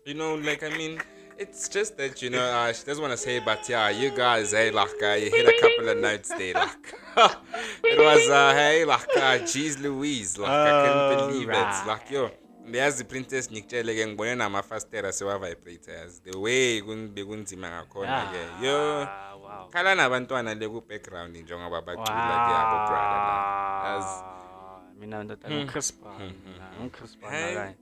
you know, like I mean, it's just that you know, she doesn't want to say, but yeah, you guys, hey, like, you hit a couple of notes there, like, it was, hey, like, geez Louise, like, I couldn't believe it, like, yo, there's the princess Nikchele ngibone namafastera sewa-vibrators, the way bekunzima ngakhona ke, yo, khala nabantwana le ku-background njengoba bacula ke abo brother la, Mina ngicrispa Hey.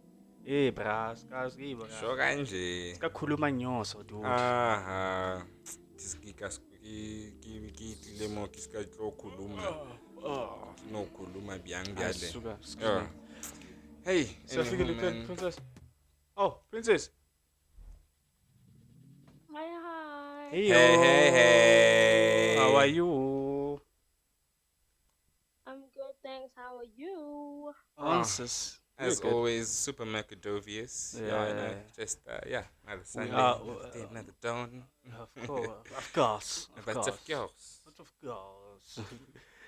Eh bra, skazi bra. sho kanje. Sikakhuluma nyoso dude. Aha. Tlile mo ke ska tlo khuluma. No khuluma byang byale. Excuse me. Hey, So anywho, man. princess. Oh, princess. Hi. Hey. How are you? I'm good, thanks. How are you? Answers. As always, super Macadovius. Yeah. You know, just another Sunday, are, another dawn. Of course. But of course. Of course.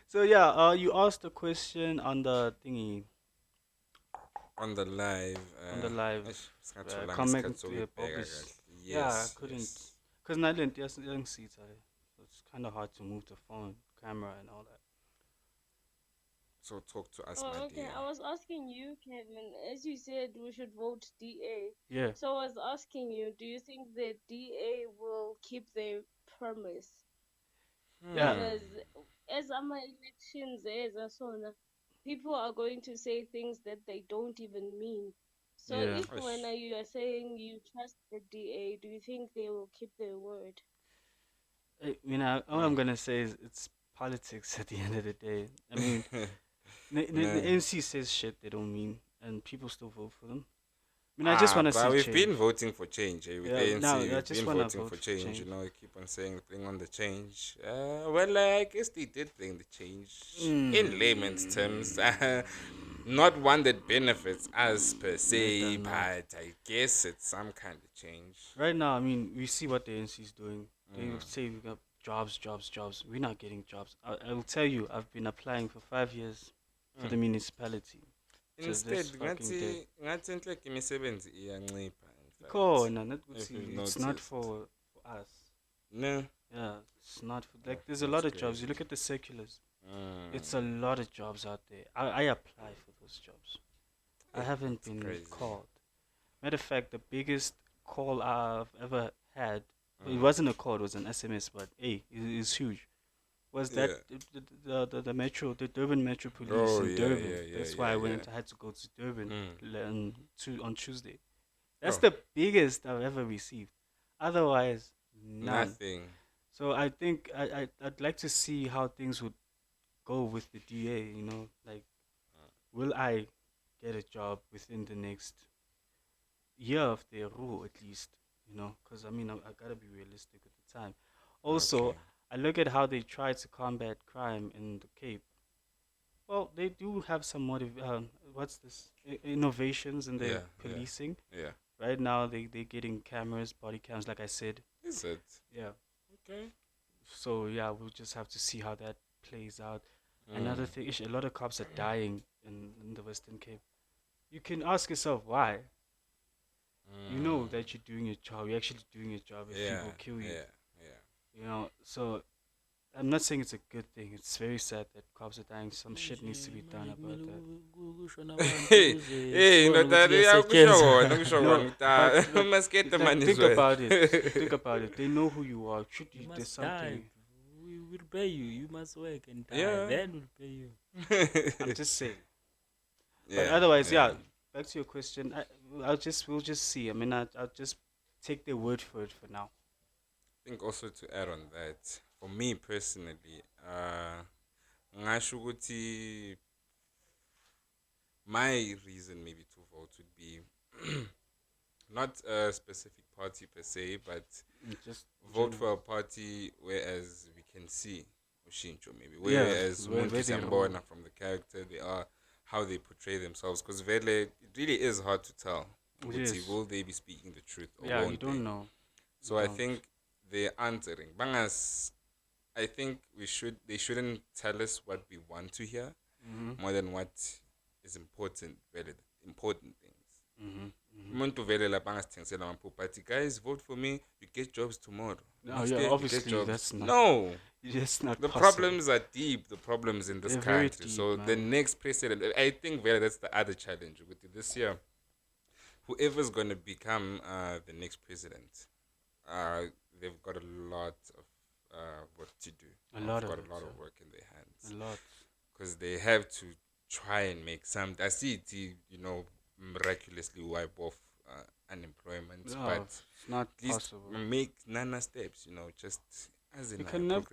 So yeah, you asked a question on the thingy. On the live. Comment to your publish. Yeah, I couldn't. Because I didn't see it. So it's kind of hard to move the phone, camera, and all that. So talk to us, my Okay. dear. I was asking you, Kevin, as you said, we should vote DA. Yeah. So I was asking you, do you think the DA will keep their promise? Yeah. Because as our elections as people are going to say things that they don't even mean. So Yeah. if when you are saying you trust the DA, do you think they will keep their word? All I'm gonna say is it's politics at the end of the day. I mean, the NC says shit they don't mean, and people still vote for them. I mean, I just want to see we've change. been voting for change. With Yeah, ANC, now I we've just been wanna voting vote for for change. change. You know, keep on saying, bring on the change. Well, I guess they did bring the change in layman's terms. Not one that benefits us per se, but I guess it's some kind of change. Right now, I mean, we see what the ANC is doing. They say we got jobs, jobs, jobs. We're not getting jobs. I will tell you, I've been applying for 5 years for the municipality. Instead, ngathi like imisebenzi iyancipha. It's not for us. No. Yeah, it's not for, like, there's a lot of jobs. You look at the circulars. It's a lot of jobs out there. I apply for those jobs. I haven't been called. Matter of fact, the biggest call I've ever had, it wasn't a call, it was an SMS, but hey, it's huge. Was that the metro, the Durban Metro Police in Durban? That's why I went. I had to go to Durban on Tuesday. That's the biggest I've ever received. Otherwise, nothing. So I think I'd like to see how things would go with the DA. You know, like, will I get a job within the next year of their rule, at least? You know, because I mean, I gotta be realistic at the time. Also, I look at how they try to combat crime in the Cape. Well, they do have some innovations in their policing. Yeah. Right now, they're getting cameras, body cams, like I said. Is it? Yeah. Okay. So yeah, we'll just have to see how that plays out. Another thing is, a lot of cops are dying in the Western Cape. You can ask yourself why. You know that you're doing your job. You're actually doing your job if people kill you. You know, so I'm not saying it's a good thing. It's very sad that cops are dying. Some shit needs to be done about that. Hey, no, must get the money. Think about it. Think about it. They know who you are. Should you do something? We will pay you. You must work and die. Then we'll pay you. I'm just saying. But otherwise, back to your question. We'll just see. I mean, I'll just take their word for it for now. I think also to add on that, for me personally, ngasho ukuthi my reason maybe to vote would be not a specific party per se, but just vote for a party whereas we can see ushintsho maybe, whereas Sambona from the character they are, how they portray themselves, because it really is hard to tell. Will they be speaking the truth or won't you don't know. So I think they're answering. Bangas, I think they shouldn't tell us what we want to hear more than what is important, very important things. Guys, vote for me, you get jobs tomorrow. Obviously that's not. No. It's not the possible. Problems are deep, the problems in this country. Deep, so man. The next president, I think that's the other challenge with this year. Whoever's going to become the next president, they've got a lot of work to do. They've got a lot of work in their hands. A lot. Because they have to try and make some. I see it, miraculously wipe off unemployment, but it's not possible. Make nana steps, just as in you cannot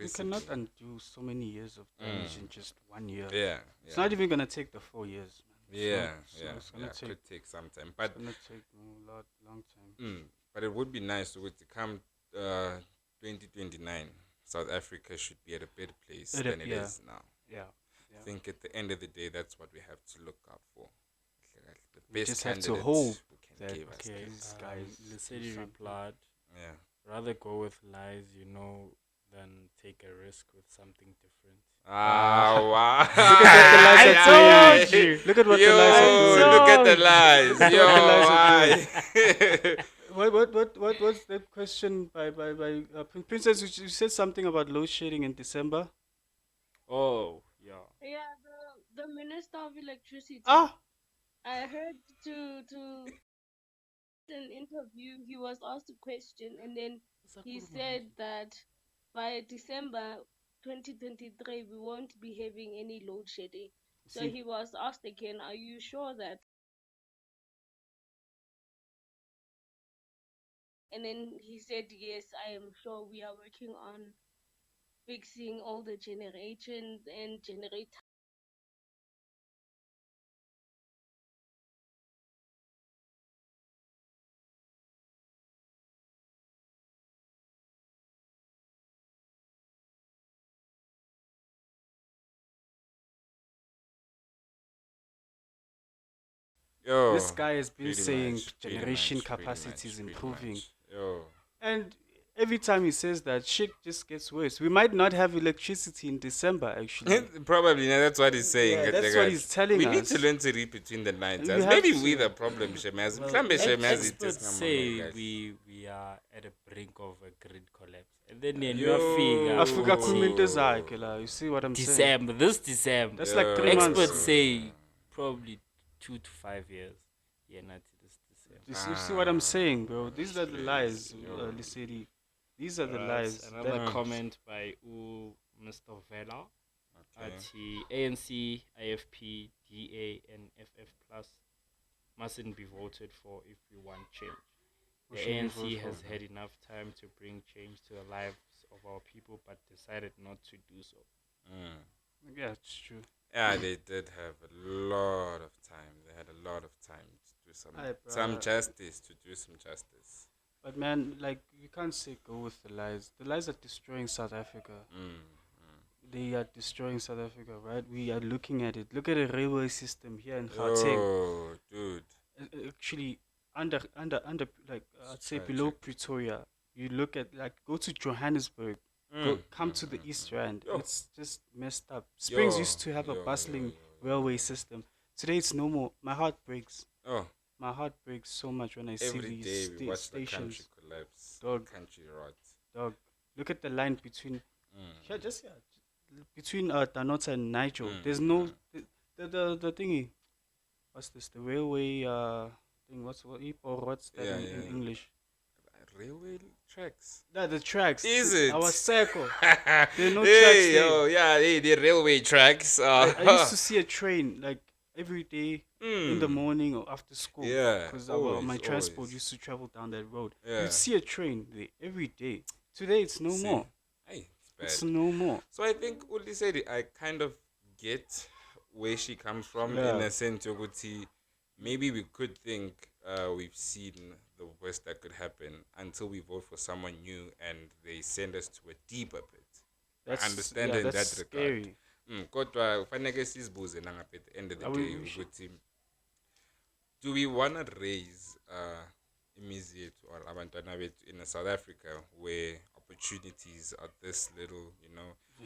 undo so many years of damage in just 1 year. Yeah. It's not even gonna take the 4 years, man. It's gonna could take some time, but it's gonna take a long time. But it would be nice to come 2029. South Africa should be at a better place than it is now. Yeah. I think at the end of the day, that's what we have to look out for. The we best just have candidate to hope who can that give us these guys. Lesedi replied, rather go with lies, than take a risk with something different. Wow. Look at the lies I told you. Look at what the lies I told you. Look at the lies. What was that question by Princess? You said something about load shedding in December. Oh, yeah. Yeah, the Minister of Electricity. I heard to an interview, he was asked a question, and then he said that by December 2023 we won't be having any load shedding. So he was asked again, are you sure that? And then he said, yes, I am sure. We are working on fixing all the generations and generator This guy has been saying generation pretty capacity is much. improving. Yo. And every time he says that, shit just gets worse. We might not have electricity in December, actually. Probably, that's what he's saying. Yeah, that's what he's telling we us. We need to learn to read between the lines. We have Maybe to. we the problem, Shemaz. Experts say we are at a brink of a grid collapse. And then you see what I'm saying? This December. That's like 3 months. Experts say probably 2 to 5 years. Yeah, not this December. You see what I'm saying, bro? These are the lies, Lisedi. These are the lies. Another comment by Mr. Vela. At ANC, IFP, DA, and FF Plus mustn't be voted for if we want change. The ANC has had enough time to bring change to the lives of our people, but decided not to do so. Yeah, it's true. Yeah, they did have a lot of time. They had a lot of time to do some justice, But man, like, you can't say go with the lies. The lies are destroying South Africa. They are destroying South Africa, right? We are looking at it. Look at the railway system here in Gauteng. Oh, dude. Actually, under like I'd say below Pretoria. You look at, like, go to Johannesburg. Come to the East Rand. It's just messed up. Springs used to have a bustling railway system. Today it's no more. My heart breaks. My heart breaks so much when I see these we watch stations. The country collapse. Dog. Country rot. Dog. Look at the line between between Danota and Nigel. There's no the thingy. What's this? The railway thing. What's that in English? Railway tracks. No, the tracks. Is it? Our circle. There are no tracks there. The railway tracks. I used to see a train like every day in the morning or after school. Yeah. Because my transport used to travel down that road. Yeah. You'd see a train there every day. Today it's no more. It's no more. So I think Uli said I kind of get where she comes from in a sense. Maybe we could think we've seen the worst that could happen until we vote for someone new and they send us to a deeper pit. I understand in that scary. regard. Kodwa kufanele sizibuze nangabe at the end of the day ukuthi do we want to raise imizi yethu or abantwana bethu in South Africa where opportunities are this little,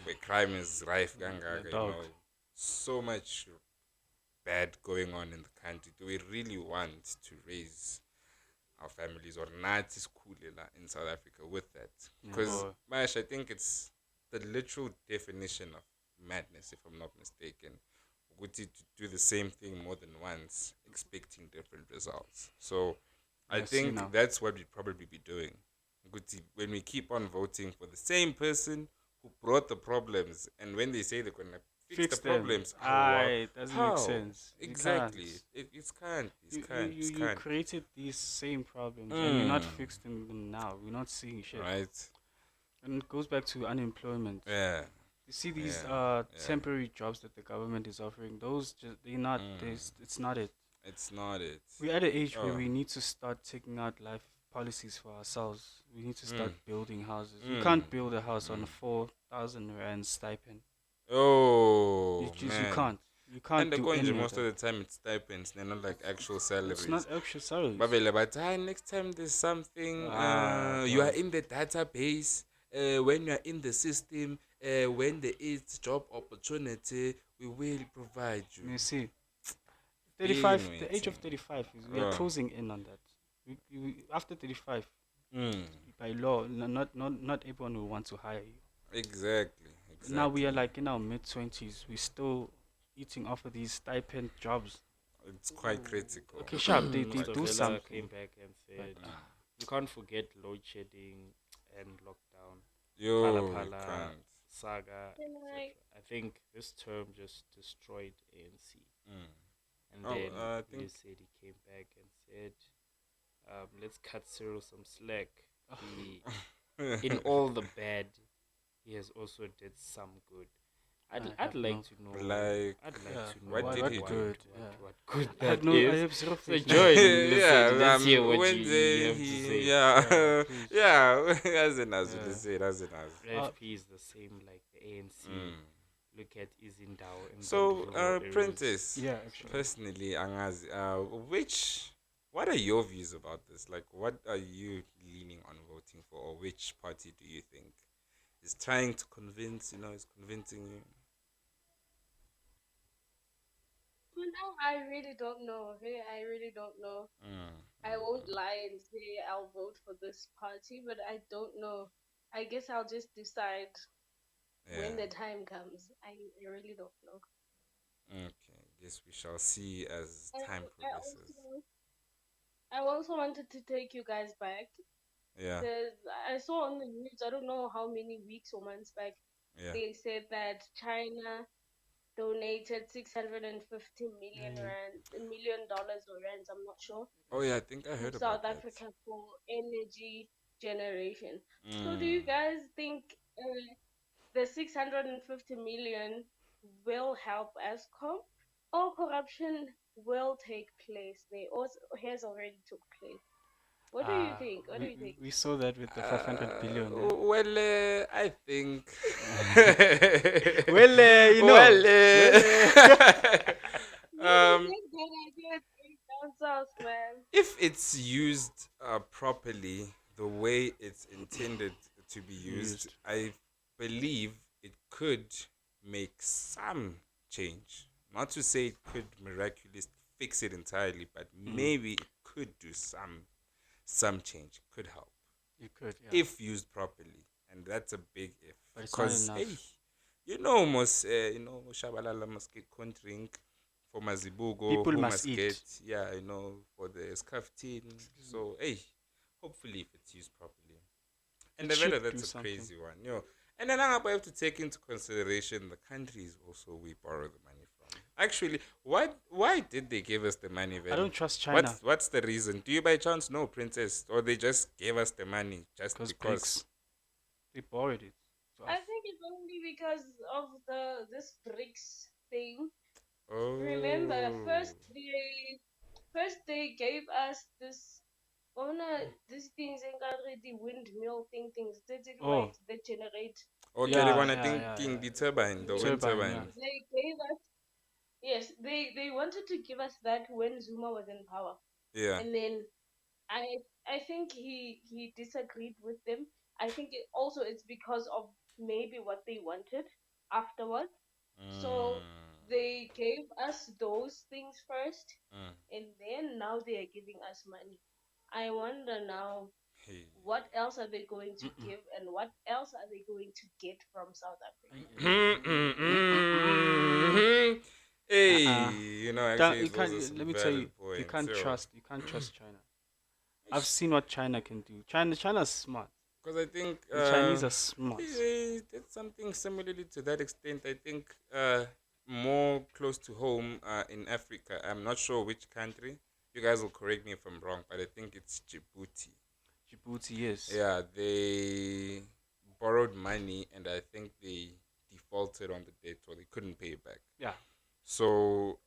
where crime is rife, so much bad going on in the country? Do we really want to raise our families or not school in South Africa with that? Because Mash, I think it's the literal definition of madness, if I'm not mistaken. To do the same thing more than once, expecting different results. So I think that's what we'd probably be doing. When we keep on voting for the same person who brought the problems, and when they say they're going to fix the problems, it doesn't make sense. Exactly. It can't. You created these same problems and you're not fixing them now. We're not seeing shit. Right. And it goes back to unemployment. Yeah. You see these temporary jobs that the government is offering, those they're not it's not it. It's not it. We're at an age where we need to start taking out life policies for ourselves. We need to start building houses. You can't build a house on a 4,000 rand stipend. You can't. You can't. And do any most of the time it's stipends. They're not like actual salaries. It's not actual salaries. But next time there's something, you are in the database. When you are in the system, when there is job opportunity, we will provide you. You see, 35. The age of 35 is we are closing in on that. We after 35, by law, not everyone will want to hire you. Exactly. Now we are like in our mid-20s. We're still eating off of these stipend jobs. It's quite critical. Okay, sharp. They do something. Came back and said, you can't forget load shedding and lockdown. Pala, Saga, etc. I think this term just destroyed ANC. And then he said he came back and said, let's cut Cyril some slack. In all the bad, he has also did some good. I'd like to know. What did he do? What good I that have is. zero So faith. join. Let's hear what you have to say. As an FP is the same like the ANC. look at Izindao and So, rural areas. Prentice, Yeah, actually. personally, Angazi, what are your views about this? Like, what are you leaning on voting for, or which party do you think is trying to convince, is convincing you? For now, I really don't know. Okay, I really don't know. I won't lie and say I'll vote for this party, but I don't know. I guess I'll just decide when the time comes. I really don't know. Okay, guess we shall see as time progresses. I also wanted to take you guys back. Yeah. I saw on the news, I don't know how many weeks or months back, Yeah. they said that China donated 650 million dollars or rands, I'm not sure. Oh yeah, I think I to heard South about that. Africa for energy generation. So do Mm. you guys think the 650 million will help Eishkom, or corruption will take place there, or has already took place? What do you think? What do you think? We saw that with the 500 billion. Well, I think. Well, you know. um, Down south, man. if it's used properly, the way it's intended to be used, I believe it could make some change. Not to say it could miraculously fix it entirely, but maybe it could do some change. Could help. It could, yeah. If used properly, and that's a big if. But it's not enough. Most Shabalala must get drink for Mazibugo. People must eat. Get, for the scarf tin. So, hopefully if it's used properly. And that's a crazy one. And then I have to take into consideration the countries also we borrow the money from. Actually, why did they give us the money then? I don't trust China. What's the reason? Do you by chance know, Princess? Or they just gave us the money just because? They borrowed it. I think it's only because of this BRICS thing. Oh. Remember, first they gave us this these things the windmill things that generate. Okay, the one I think the turbine, the wind turbine. They gave us they wanted to give us that when Zuma was in power. Yeah. And then I think he disagreed with them. I think it's because of maybe what they wanted afterwards. So they gave us those things first, and then now they are giving us money. I wonder now, what else are they going to give, and what else are they going to get from South Africa? Actually, let me tell you, you can't trust China. I've seen what China can do. China's smart. Because I think the Chinese are smart. It's something similarly to that extent. I think more close to home in Africa. I'm not sure which country. You guys will correct me if I'm wrong, but I think it's Djibouti. Djibouti, yes. Yeah, they borrowed money, and I think they defaulted on the debt, or they couldn't pay it back. Yeah. So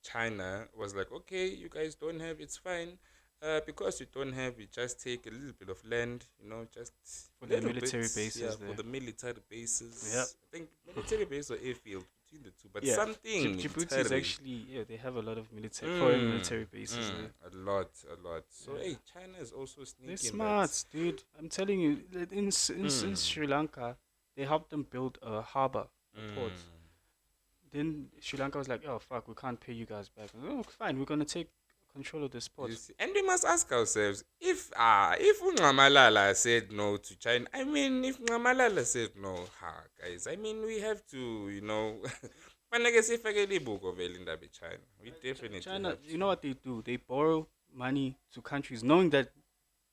China was like, okay, you guys don't have, it's fine. Because you don't have, you just take a little bit of land, just for the military bases. Yeah, there. for the military bases. Yeah. I think military base or airfield between the two, but yeah. something. Djibouti is actually, they have a lot of foreign military bases there. A lot. So China is also sneaky. They're smart, dude. I'm telling you, in Sri Lanka, they helped them build a harbor, a port. Then Sri Lanka was like, oh fuck, we can't pay you guys back. Oh, fine, we're gonna take control of the sport. And we must ask ourselves, if Ngqamalala said no to China, I mean, if Ngqamalala said no, guys, I mean, we have to, China. We definitely China, you know what they do? They borrow money to countries knowing that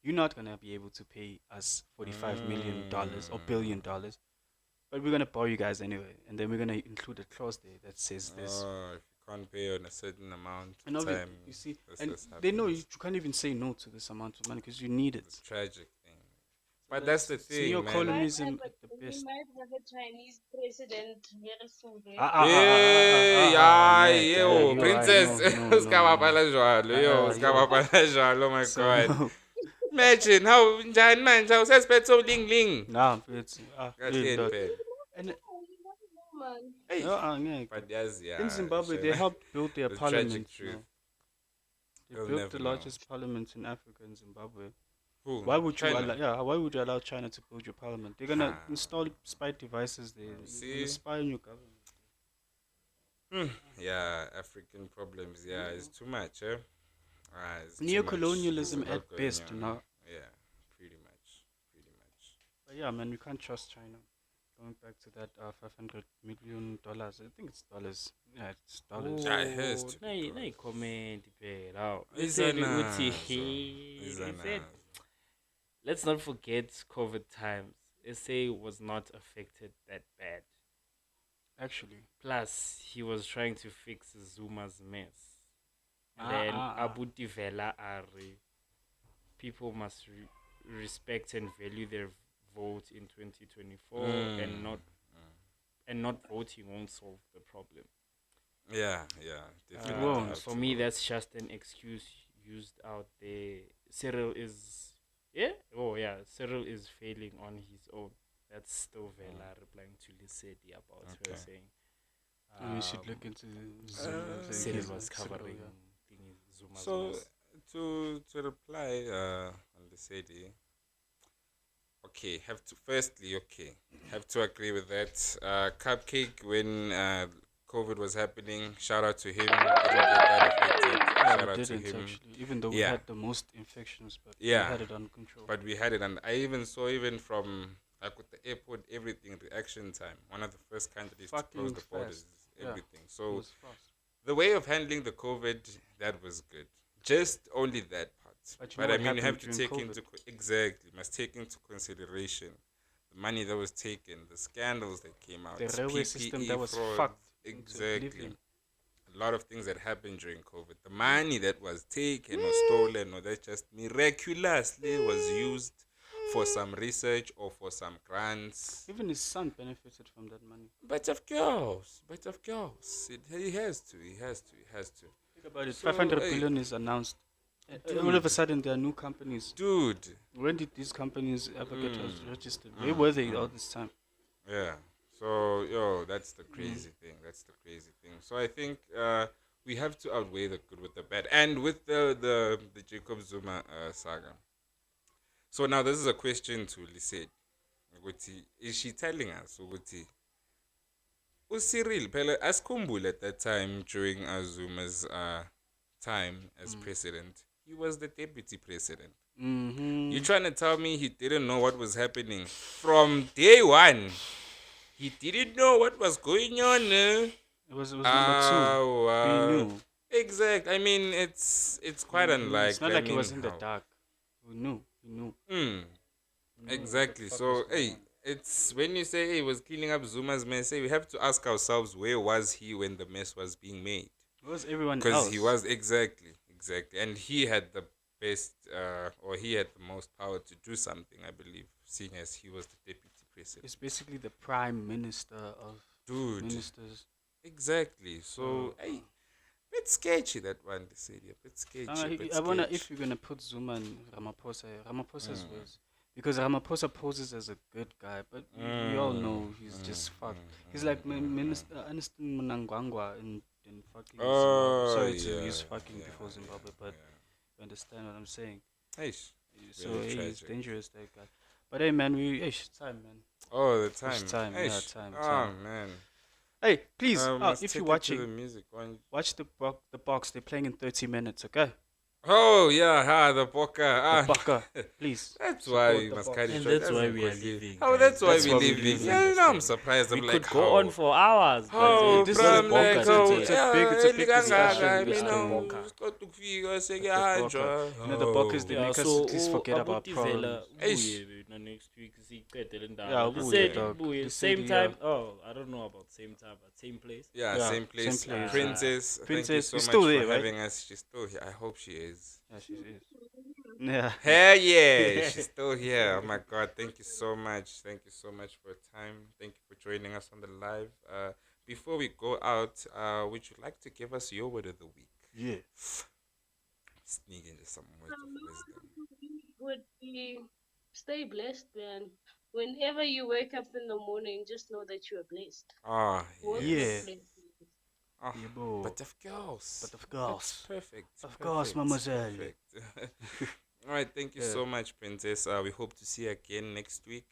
you're not going to be able to pay us $45 million or $1 billion. But we're going to borrow you guys anyway. And then we're going to include a clause there that says this. If you can't pay on a certain amount of time, you see, and they know you can't even say no to this amount of money because you need it. It's a tragic thing. But that's the thing, neocolonism at the best. We might have a Chinese president very soon. Princess. Oh my God. Imagine how njani manje awusesiphethe uLingling. Nah, it's Hey, yeah. but yes, yeah. In Zimbabwe, they helped build their the tragic parliament. truth. They You'll built never the know. largest parliament in Africa in Zimbabwe. Who? Why would China? you allow? Why would you allow China to build your parliament? They're gonna install spy devices there. They're gonna spy on your government. Yeah, African problems. Yeah, it's too much. It's Neo-colonialism at best, you know. Yeah, pretty much. But yeah, man, we can't trust China. Going back to that $500 million, I think it's dollars. Yeah, it's dollars. Yeah, it has to be. No, comment, let's not forget COVID times. SA was not affected that bad. Actually. Plus, he was trying to fix Zuma's mess. And then Abu Divela Ari. People must respect and value their vote in 2024 and not voting won't solve the problem. Yeah, definitely. Won't. For me, that's just an excuse used out there. Cyril is Cyril is failing on his own. That's still Vela replying to Lisedi about her saying you should look into Cyril was covering Zuma's mess. To reply on Lisedi, have to agree with that. Cupcake, when COVID was happening, shout out to him. Didn't get that affected. Shout out to him. Actually, even though we had the most infections, but we had it under control. But we had it, and I even saw from like with the airport, everything, reaction time. One of the first countries to close the borders, everything. So the way of handling the COVID, that was good. Just only that part. But I mean, you have to take must take into consideration the money that was taken, the scandals that came out, the railway system that was fucked. Exactly. A lot of things that happened during COVID. The money that was taken or stolen or that just miraculously was used for some research or for some grants. Even his son benefited from that money. But of course. He has to. Think about it. 500 billion is announced. All of a sudden, there are new companies. Dude. When did these companies ever get registered? Where were they all this time? Yeah. So, that's the crazy thing. So I think we have to outweigh the good with the bad. And with the Jacob Zuma saga. So now this is a question to Lisette. Is she telling us Cyril asikhumbule at that time during Zuma's time as president, he was the deputy president. You trying to tell me he didn't know what was happening from day one? He didn't know what was going on. It was number 2. He knew. Exactly. I mean, it's quite unlike. It's not like he was in the dark. He knew. Exactly. So, it's when you say he was cleaning up Zuma's mess, we have to ask ourselves, where was he when the mess was being made? Where was everyone else? Because he was exactly, and he had the best, or he had the most power to do something, I believe, seeing as he was the deputy president. It's basically the prime minister of ministers. Exactly. So, bit sketchy that one, they said. A bit sketchy. I wonder if you're gonna put Zuma and Ramaphosa's words, because Ramaphosa poses as a good guy, but we all know he's just fucked. He's like Minister Aniston Mnangagwa in fucking. Sorry to use fucking before Zimbabwe, but you understand what I'm saying. So he's dangerous, that guy. But hey, man, it's time, man. Oh, the time. It's time. Yeah, time. Oh, man. Hey, please, if you're watching, the music, watch the box. They're playing in 30 minutes, okay? Oh, yeah, the Boca. The Boca, please. That's why we must carry and that's why we are leaving. Oh, that's why we're leaving. Yeah, I'm surprised. We could go on for hours. But this is a Boca. It's a big discussion. The Boca is the make us at least forget about problems. Next week, same time. Oh, I don't know about same time, but same place. Yeah, same place. Princess, thank you so much still there, for having us. She's still here. I hope she is. Yeah, she is. Yeah. Hell yeah, she's still here. Oh my God, thank you so much. Thank you so much for your time. Thank you for joining us on the live. Before we go out, would you like to give us your word of the week? Yeah. Sneak into some words of wisdom. Would be stay blessed, man. whenever you wake up in the morning, just know that you are blessed. Ah, Work Yeah. yes. with blessed. Ah, Yeah, bro. but of course. But of That's course. perfect. Of course, mademoiselle. Perfect. All right, thank you Yeah. so much, Princess. We hope to see you again next week.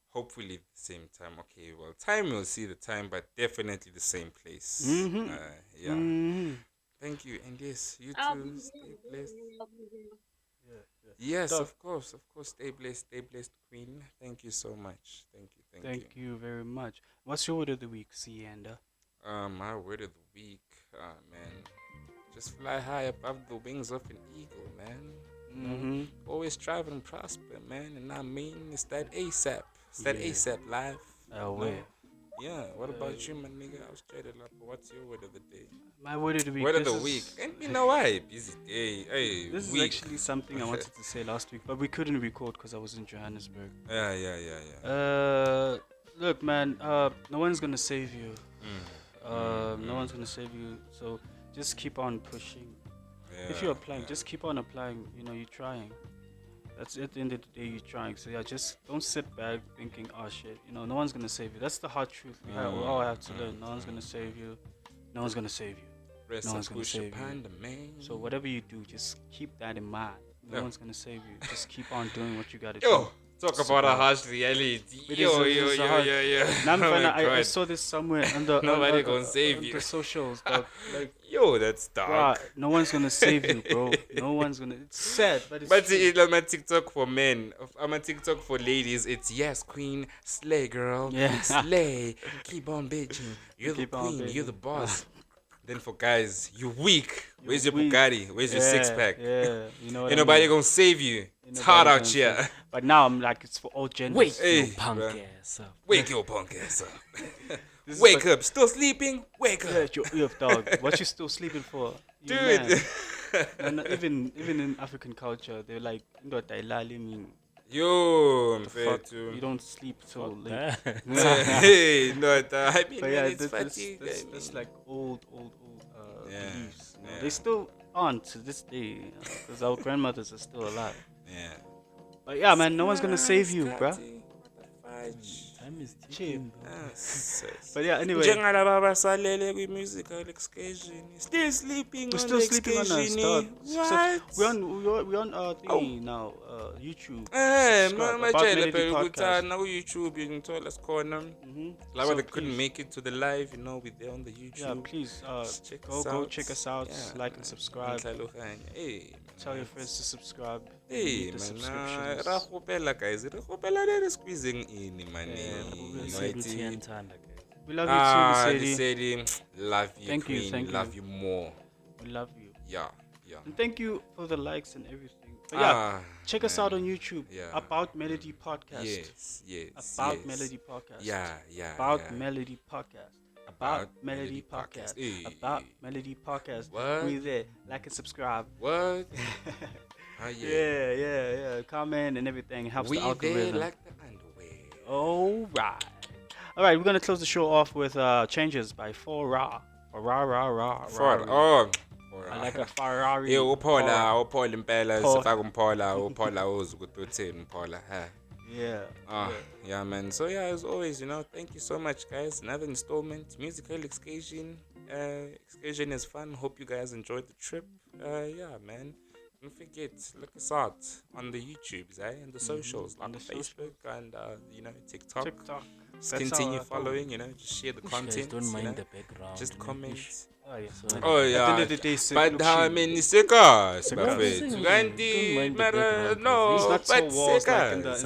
Hopefully the same time. Okay, well, time we'll see the time, but definitely the same place. Mm-hmm. Yeah. Mm-hmm. Thank you, and yes, you I'll too. be Stay here. blessed. I'll be here. Yes, So, of course. Stay blessed, Queen. Thank you so much. Thank you. thank you very much. What's your word of the week, Sianda? My word of the week, man. Just fly high above the wings of an eagle, man. You know, always strive and prosper, man. And I mean, it's that ASAP. It's that ASAP life. Oh, you know? yeah. Yeah. What about you, my nigga? I was straight up. What's your word of the day? My word of the week. Word of the week. And you know why? Busy day. Hey, This is week. actually something I wanted to say last week, but we couldn't record because I was in Johannesburg. Yeah. Look, man. No one's gonna save you. No one's gonna save you. So just keep on pushing. If you're applying, just keep on applying. You know, you're trying. That's at the end of the day, you're trying. So yeah, just don't sit back thinking, oh shit. You know, no one's gonna save you. That's the hard truth. We all have to learn. No one's gonna save you. No one's gonna save you. No one's gonna save you. So whatever you do, just keep that in mind. No one's gonna save you. Just keep on doing what you gotta do. Talk about a harsh reality. Yo. I saw this somewhere under Nobody gonna save you. The socials, dog. Like, yo, that's dark. Bruh, no one's gonna save you, bro. No one's gonna. It's sad, but it's. But it's on my TikTok for men. On my TikTok for ladies, it's yes, queen, slay, girl, slay. Keep on bitching. You're the queen. You're the boss. Then for guys, you weak. Where's your Bugatti? Where's your six pack? Yeah, you know what Ain't nobody gonna save you. It's hard out here. But now I'm like, it's for all genders. Wake your punk ass up. Wake your punk ass up. Wake up. Still sleeping? Wake up. Yeah, dog. What you still sleeping for? You Dude. And even in African culture, they're like, yo, I'm the fair fuck? too. You don't sleep so late. Hey, no, I mean, But yeah, it's fatigue. that's like old beliefs. You know? They still on to this day because our grandmothers are still alive. Yeah. But yeah, man, no one's gonna save you, bruh. Time is Chill. But But yeah, anyway. Musical Excursion. Still sleeping We're on still the sleeping on us, excursion. dog. What? So we're on thingy now, YouTube. Majele phela ukuthi Podcast. na ku-YouTube ngithola sikhona laba So that couldn't please. make it to the live, you know, we're there on the YouTube. Yeah, please check go check us out, like and subscribe. Hey, Tell your friends to subscribe. hey Need the man, subscriptions. ra khopela guys, re khopela le re squeezing in man. We love you too, Lisedi. Lisedi, love you, Thank you, queen, thank you. love you more. We love you. Yeah. And thank you for the likes and everything. But yeah, check us out on YouTube. Yeah. About Melody Podcast. Yes. About Melody Podcast. Yeah. About Melody Podcast. About Melody Melody Podcast. Podcast. About Melody Podcast. What? We there. Like and subscribe. What? Yeah. Comment and everything. Helps We the algorithm. there like the underwear. All right, we're gonna close the show off with Changes by 4Ra. I like a Ferrari. Uphola impela sifaka umphola uze ukuthi uthini umphola. Yeah man. So yeah, as always, you know, thank you so much guys. Another installment, Musical Excursion. Excursion is fun. Hope you guys enjoyed the trip. Yeah man. Don't forget, look us out on the YouTubes, and the socials like Facebook and you know, TikTok. Just continue following, you know, just share the content. Don't mind you know? the background. Just comment. Oh yeah. At the end of the day, But how many seconds? No, it's not so but walls like in seconds.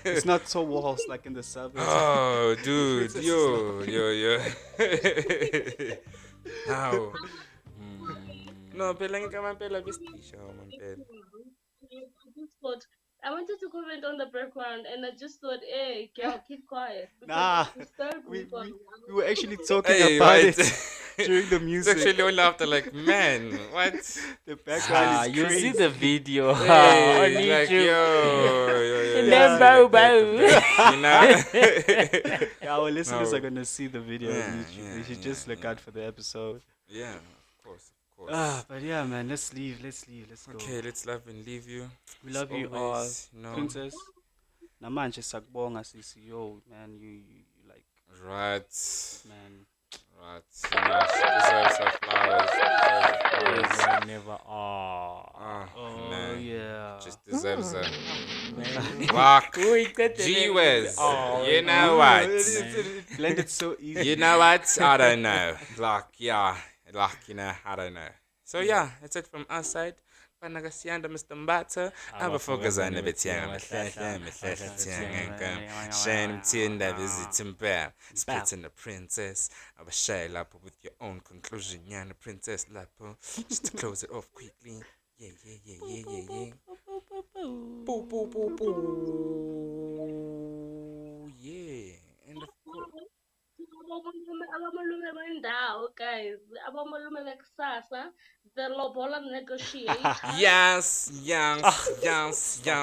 It's not so walls like in the suburbs. Oh, dude, yo. How? No, phela ngikamampela besisha mampela. I wanted to comment on the background, and I just thought, hey, girl, keep quiet. Nah, we we were actually talking about it during the music. It's actually all after, like, man, what? The background is you crazy. see the video on Like, YouTube. Yeah, our listeners are gonna see the video on YouTube. They should just look out for the episode. Yeah, of course. But yeah, man, let's leave. Let's go. Okay, let's love and leave you. We love you all, Princess. Namanje sakbonga sisi, yo, man, you like. Right. Man. Right. You know, she deserves her flowers. Yeah, never. Oh, man. Yeah. Just deserves her. Rock. G-Wiz. You know what? Blended so easy. You know what? I don't know. I don't know. So yeah, that's it from our side. Panagasianda Mr. Mbata. Abafokazana Betianga. Shane Tinda visiting bear. Splitting the princess. Abashai Lapo with your own conclusion. Yana Princess Lapo. Just to close it off quickly. Yeah. Boo, boo, boo, boo. Yeah. And of course. Abamalume bendawo, guys. Abamalume bekusasa, the lobola negotiator. Yes.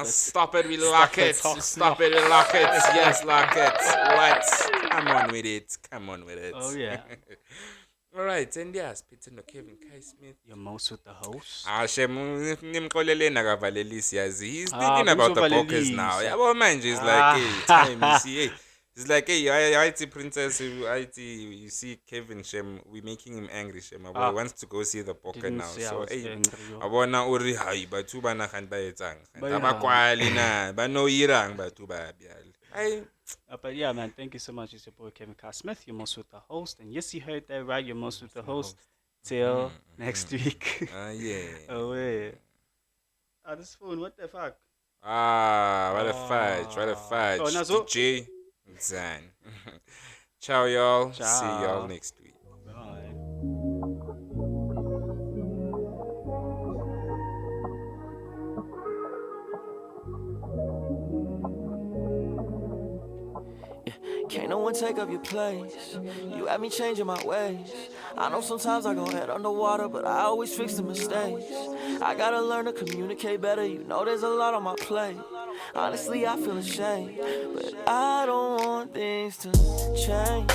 Stop it, we lock it. Stop it, we lock it. Yes, lock it. Let's come on with it. Oh yeah. All right, and yeah, speaking of Kevin Kai Smith, you're most with the host. He's thinking about the focus now. Yeah, but man, he's like, hey, time you see, hey. It's like, hey, IT Princess, you see Kevin Shem, we're making him angry, Shem. He wants to go see the poker now. So, hey, I want to uri high, but two bana can buy it. But no irang, but two bad. But yeah, man, thank you so much. It's your boy Kevin Carl Smith. You're most with the host. And yes, you heard that right. You're most with the host. Till next week. Yeah. Oh, yeah. This phone, what the fuck? What a fudge. Oh, DJ. Zan. Ciao, y'all. Ciao. See y'all next week. Bye. Can't no one take up your place. You had me changing my ways. I know sometimes I go head underwater, but I always fix the mistakes. I gotta learn to communicate better. You know there's a lot on my plate. Honestly, I feel ashamed, but I don't want things to change.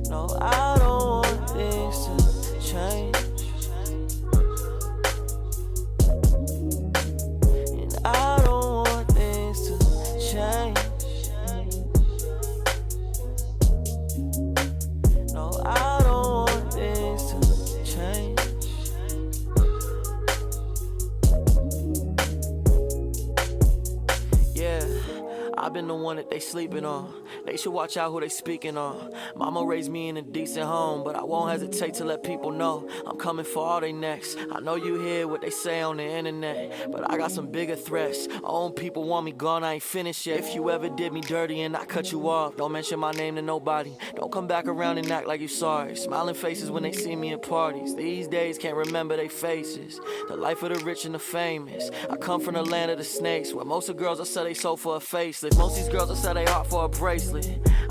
No, I don't want things to change. And I don't want things to change. No, I don't want things to change. Yeah, I've been the one that they sleeping on. They should watch out who they speaking on. Mama raised me in a decent home, but I won't hesitate to let people know I'm coming for all they necks. I know you hear what they say on the internet, but I got some bigger threats. Own people want me gone, I ain't finished yet. If you ever did me dirty and I cut you off, don't mention my name to nobody. Don't come back around and act like you sorry. Smiling faces when they see me at parties. These days can't remember their faces. The life of the rich and the famous. I come from the land of the snakes, where most of the girls will sell their soul for a facelift. Most of these girls will sell their heart for a bracelet.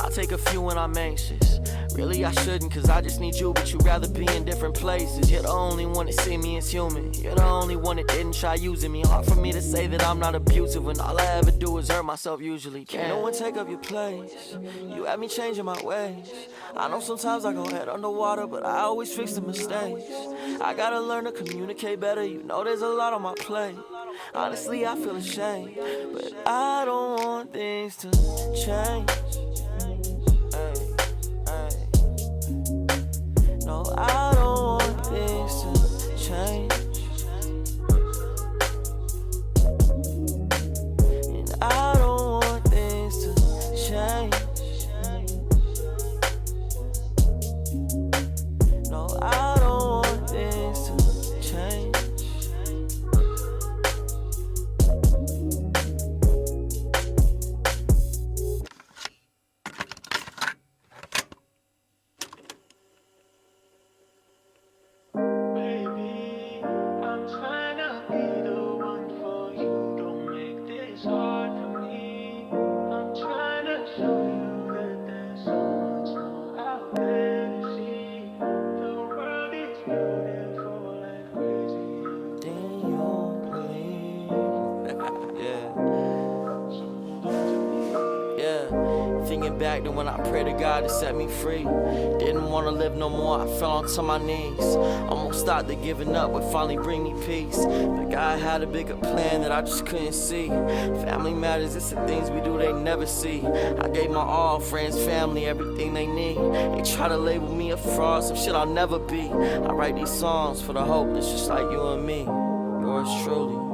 I'll take a few when I'm anxious. Really I shouldn't, cause I just need you, but you'd rather be in different places. You're the only one that see me as human. You're the only one that didn't try using me. Hard for me to say that I'm not abusive when all I ever do is hurt myself usually. Can't no one take up your place. You had me changing my ways. I know sometimes I go head underwater, but I always fix the mistakes. I gotta learn to communicate better. You know there's a lot on my plate. Honestly, I feel ashamed, but I don't want things to change. No, I don't want things to change. And I don't want things to change. No, I don't want things to change. back than when I prayed to God to set me free. Didn't want to live no more, I fell onto my knees. Almost stopped at giving up, but finally bring me peace. But God had a bigger plan that I just couldn't see. Family matters, it's the things we do they never see. I gave my all, friends, family, everything they need. They try to label me a fraud, some shit I'll never be. I write these songs for the hopeless, just like you and me. Yours truly.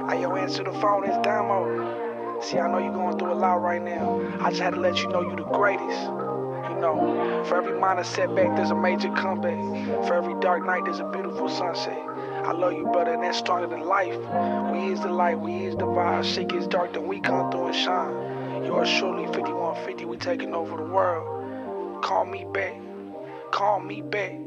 Hey, yo, answer the phone, it's Damo. See, I know you're going through a lot right now. I just had to let you know you're the greatest. You know, for every minor setback, there's a major comeback. For every dark night, there's a beautiful sunset. I love you, brother, and that's stronger than life. We is the light, we is the vibe. Shit gets dark, then we come through and shine. Yours surely, 5150, we taking over the world. Call me back, call me back.